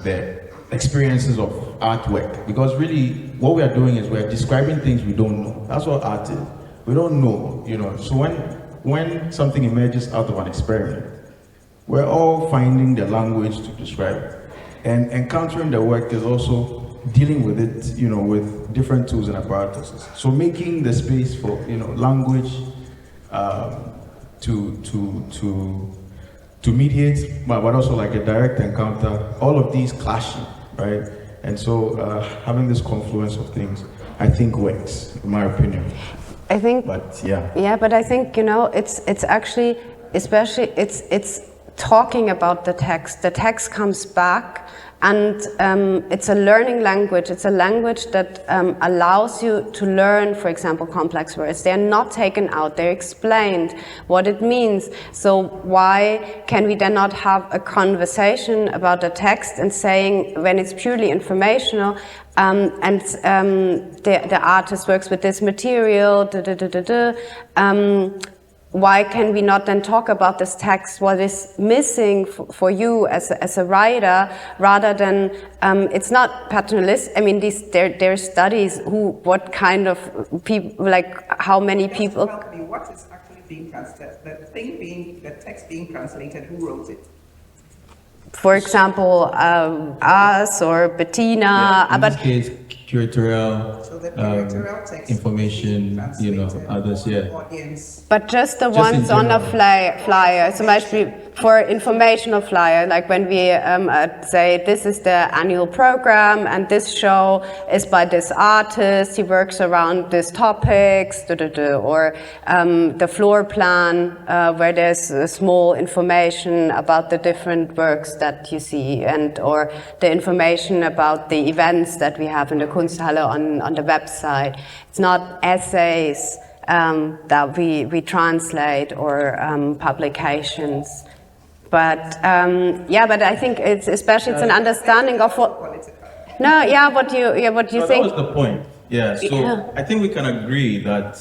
the experiences of artwork? Because really, what we are doing is we're describing things we don't know. That's what art is. We don't know, So when something emerges out of an experiment, we're all finding the language to describe it. And encountering the work is also dealing with it, with different tools and apparatuses. So making the space for, language to mediate, but also like a direct encounter, all of these clashing, right? And so having this confluence of things, I think works, in my opinion. I think, but yeah. Yeah, but I think, it's actually, especially, it's talking about the text. The text comes back, and it's a learning language. It's a language that allows you to learn, for example, complex words. They're not taken out, they're explained what it means. So why can we then not have a conversation about the text and saying, when it's purely informational, the artist works with this material, why can we not then talk about this text, what is missing for you as a writer, rather than, it's not paternalist. I mean, there are studies what kind of people, like how many people. Help me, what is actually being translated? The text being translated, who wrote it? For example, us or Bettina, in but this case, curatorial, So the curatorial text information, others, audience. But just the Just ones in on the general. flyer, so much for informational flyer, like when we say this is the annual program and this show is by this artist, he works around these topics, or the floor plan where there's small information about the different works that you see, or the information about the events that we have in the Kunsthalle on the website. It's not essays that we translate or publications. But but I think it's especially it's an understanding of what. No, what you think. That was the point. Yeah. So I think we can agree that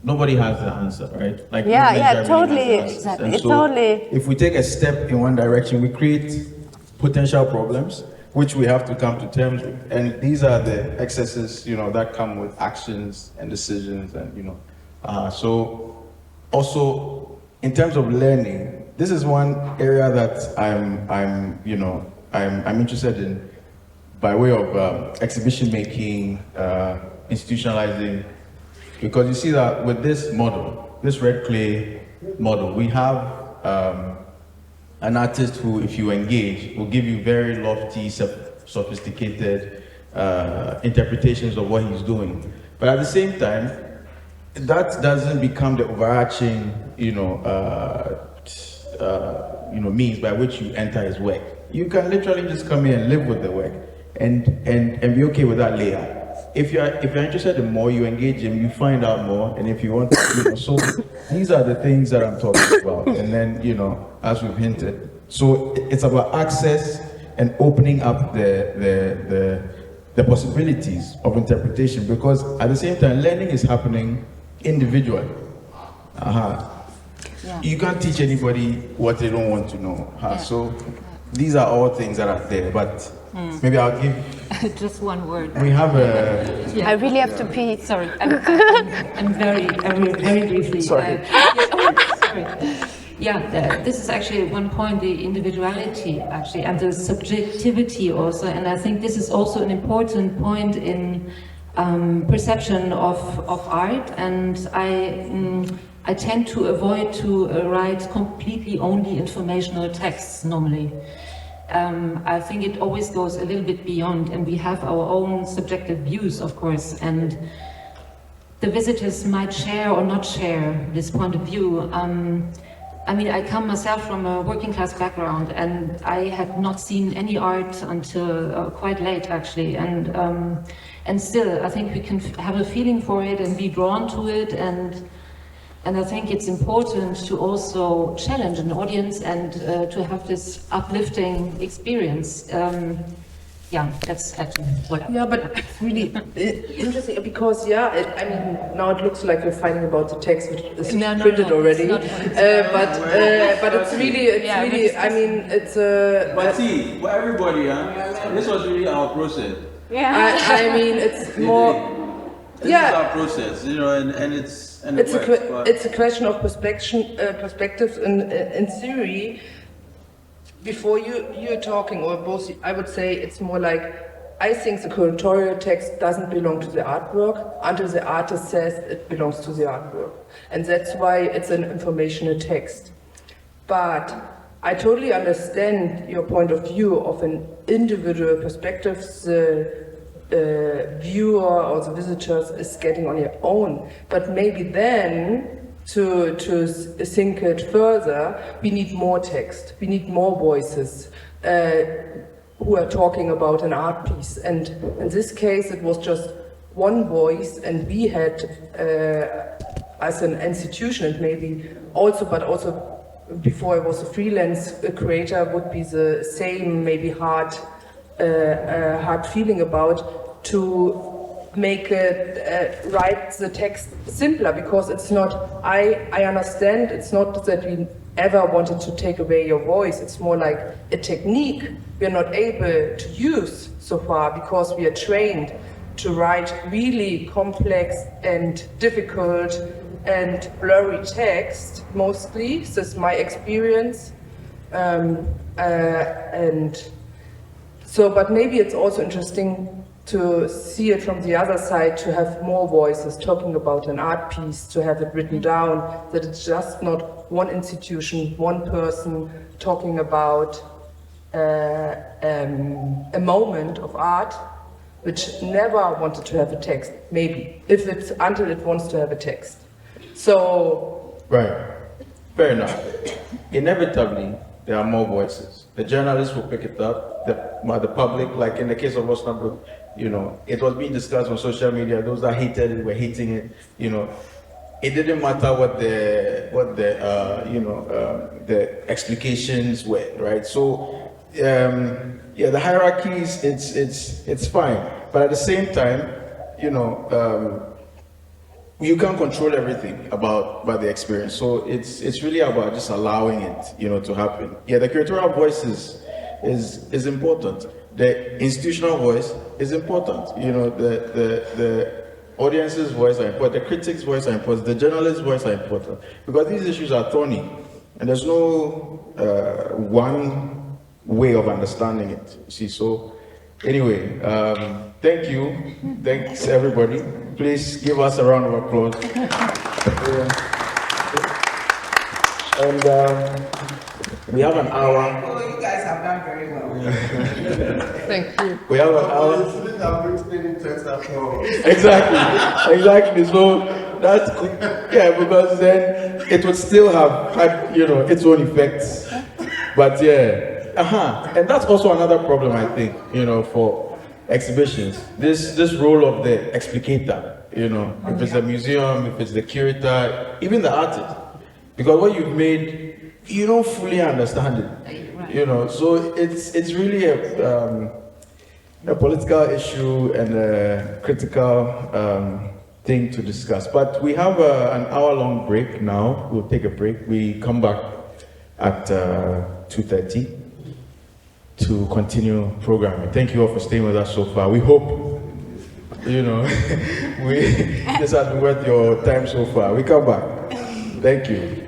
nobody has the answer, right? Like Totally. Exactly. It's totally. If we take a step in one direction, we create potential problems, which we have to come to terms with. And these are the excesses, that come with actions and decisions, and so also in terms of learning. This is one area that I'm interested in by way of exhibition making, institutionalizing, because you see that with this model, this red clay model, we have an artist who, if you engage, will give you very lofty, sophisticated interpretations of what he's doing. But at the same time, that doesn't become the overarching, means by which you enter his work. You can literally just come here and live with the work and be okay with that layer. If you're interested in more, you engage him, you find out more, and if you want to, so these are the things that I'm talking about. And then, as we've hinted, so it's about access and opening up the possibilities of interpretation, because at the same time, learning is happening individually. You can't teach anybody what they don't want to know. So these are all things that are there, but maybe I'll give just one word. We have a. I really have to pee. Sorry, I'm very briefly. Sorry. Sorry. This is actually one point, the individuality actually, and the subjectivity also, and I think this is also an important point in perception of art, and I tend to avoid to write completely only informational texts normally. I think it always goes a little bit beyond, and we have our own subjective views, of course, and the visitors might share or not share this point of view. I mean, I come myself from a working class background, and I had not seen any art until quite late, actually. And still, I think we can have a feeling for it and be drawn to it, and I think it's important to also challenge an audience and to have this uplifting experience. Yeah, that's actually what. Yeah, but it's really interesting because I mean, now it looks like we're fighting about the text which is printed already. But it's really, I mean, it's a. But see, for everybody, this was really our process. Yeah. I mean, it's more. This is our process, you know, and it's a question of perspective in theory. Before you're talking, or both, I would say it's more like, I think the curatorial text doesn't belong to the artwork until the artist says it belongs to the artwork. And that's why it's an informational text. But I totally understand your point of view of an individual perspective the viewer or the visitors is getting on your own. But maybe then, to think it further, we need more text, we need more voices who are talking about an art piece. And in this case, it was just one voice, and we had, as an institution, and maybe also, but also before I was a freelance creator, would be the same, maybe hard feeling about to make it write the text simpler, because it's not, I understand, it's not that we ever wanted to take away your voice, it's more like a technique we're not able to use so far because we are trained to write really complex and difficult and blurry text, mostly. This is my experience. And so, but maybe it's also interesting to see it from the other side, to have more voices talking about an art piece, to have it written down, that it's just not one institution, one person talking about a moment of art which never wanted to have a text, maybe, if it's until it wants to have a text. So... Right, fair enough. Inevitably, there are more voices. The journalists will pick it up, the public, like in the case of Osnabrück, you know, it was being discussed on social media. Those that hated it were hating it. You know, it didn't matter what the explications were, right? So, yeah, the hierarchies, it's fine, but at the same time, you know, you can't control everything about the experience. So it's really about just allowing it, you know, to happen. Yeah, the curatorial voice is important. The institutional voice is important. You know, the audience's voice are important, the critics' voice are important, the journalist's voice are important, because these issues are thorny, and there's no one way of understanding it. You see, so anyway, thank you, thanks everybody. Please give us a round of applause. And we have an hour. Oh, you guys have done very well. Thank you. We have an hour. Exactly. So that's yeah, because then it would still have had, you know, its own effects. But yeah, and that's also another problem, I think, you know, for exhibitions. This role of the explicator, you know, if it's a museum, if it's the curator, even the artist, because what you've made, you don't fully understand it, you know. So it's really a political issue and a critical thing to discuss. But we have an hour-long break now. We'll take a break. We come back at 2:30 to continue programming. Thank you all for staying with us so far. We hope, you know, this has been worth your time so far. We come back. Thank you.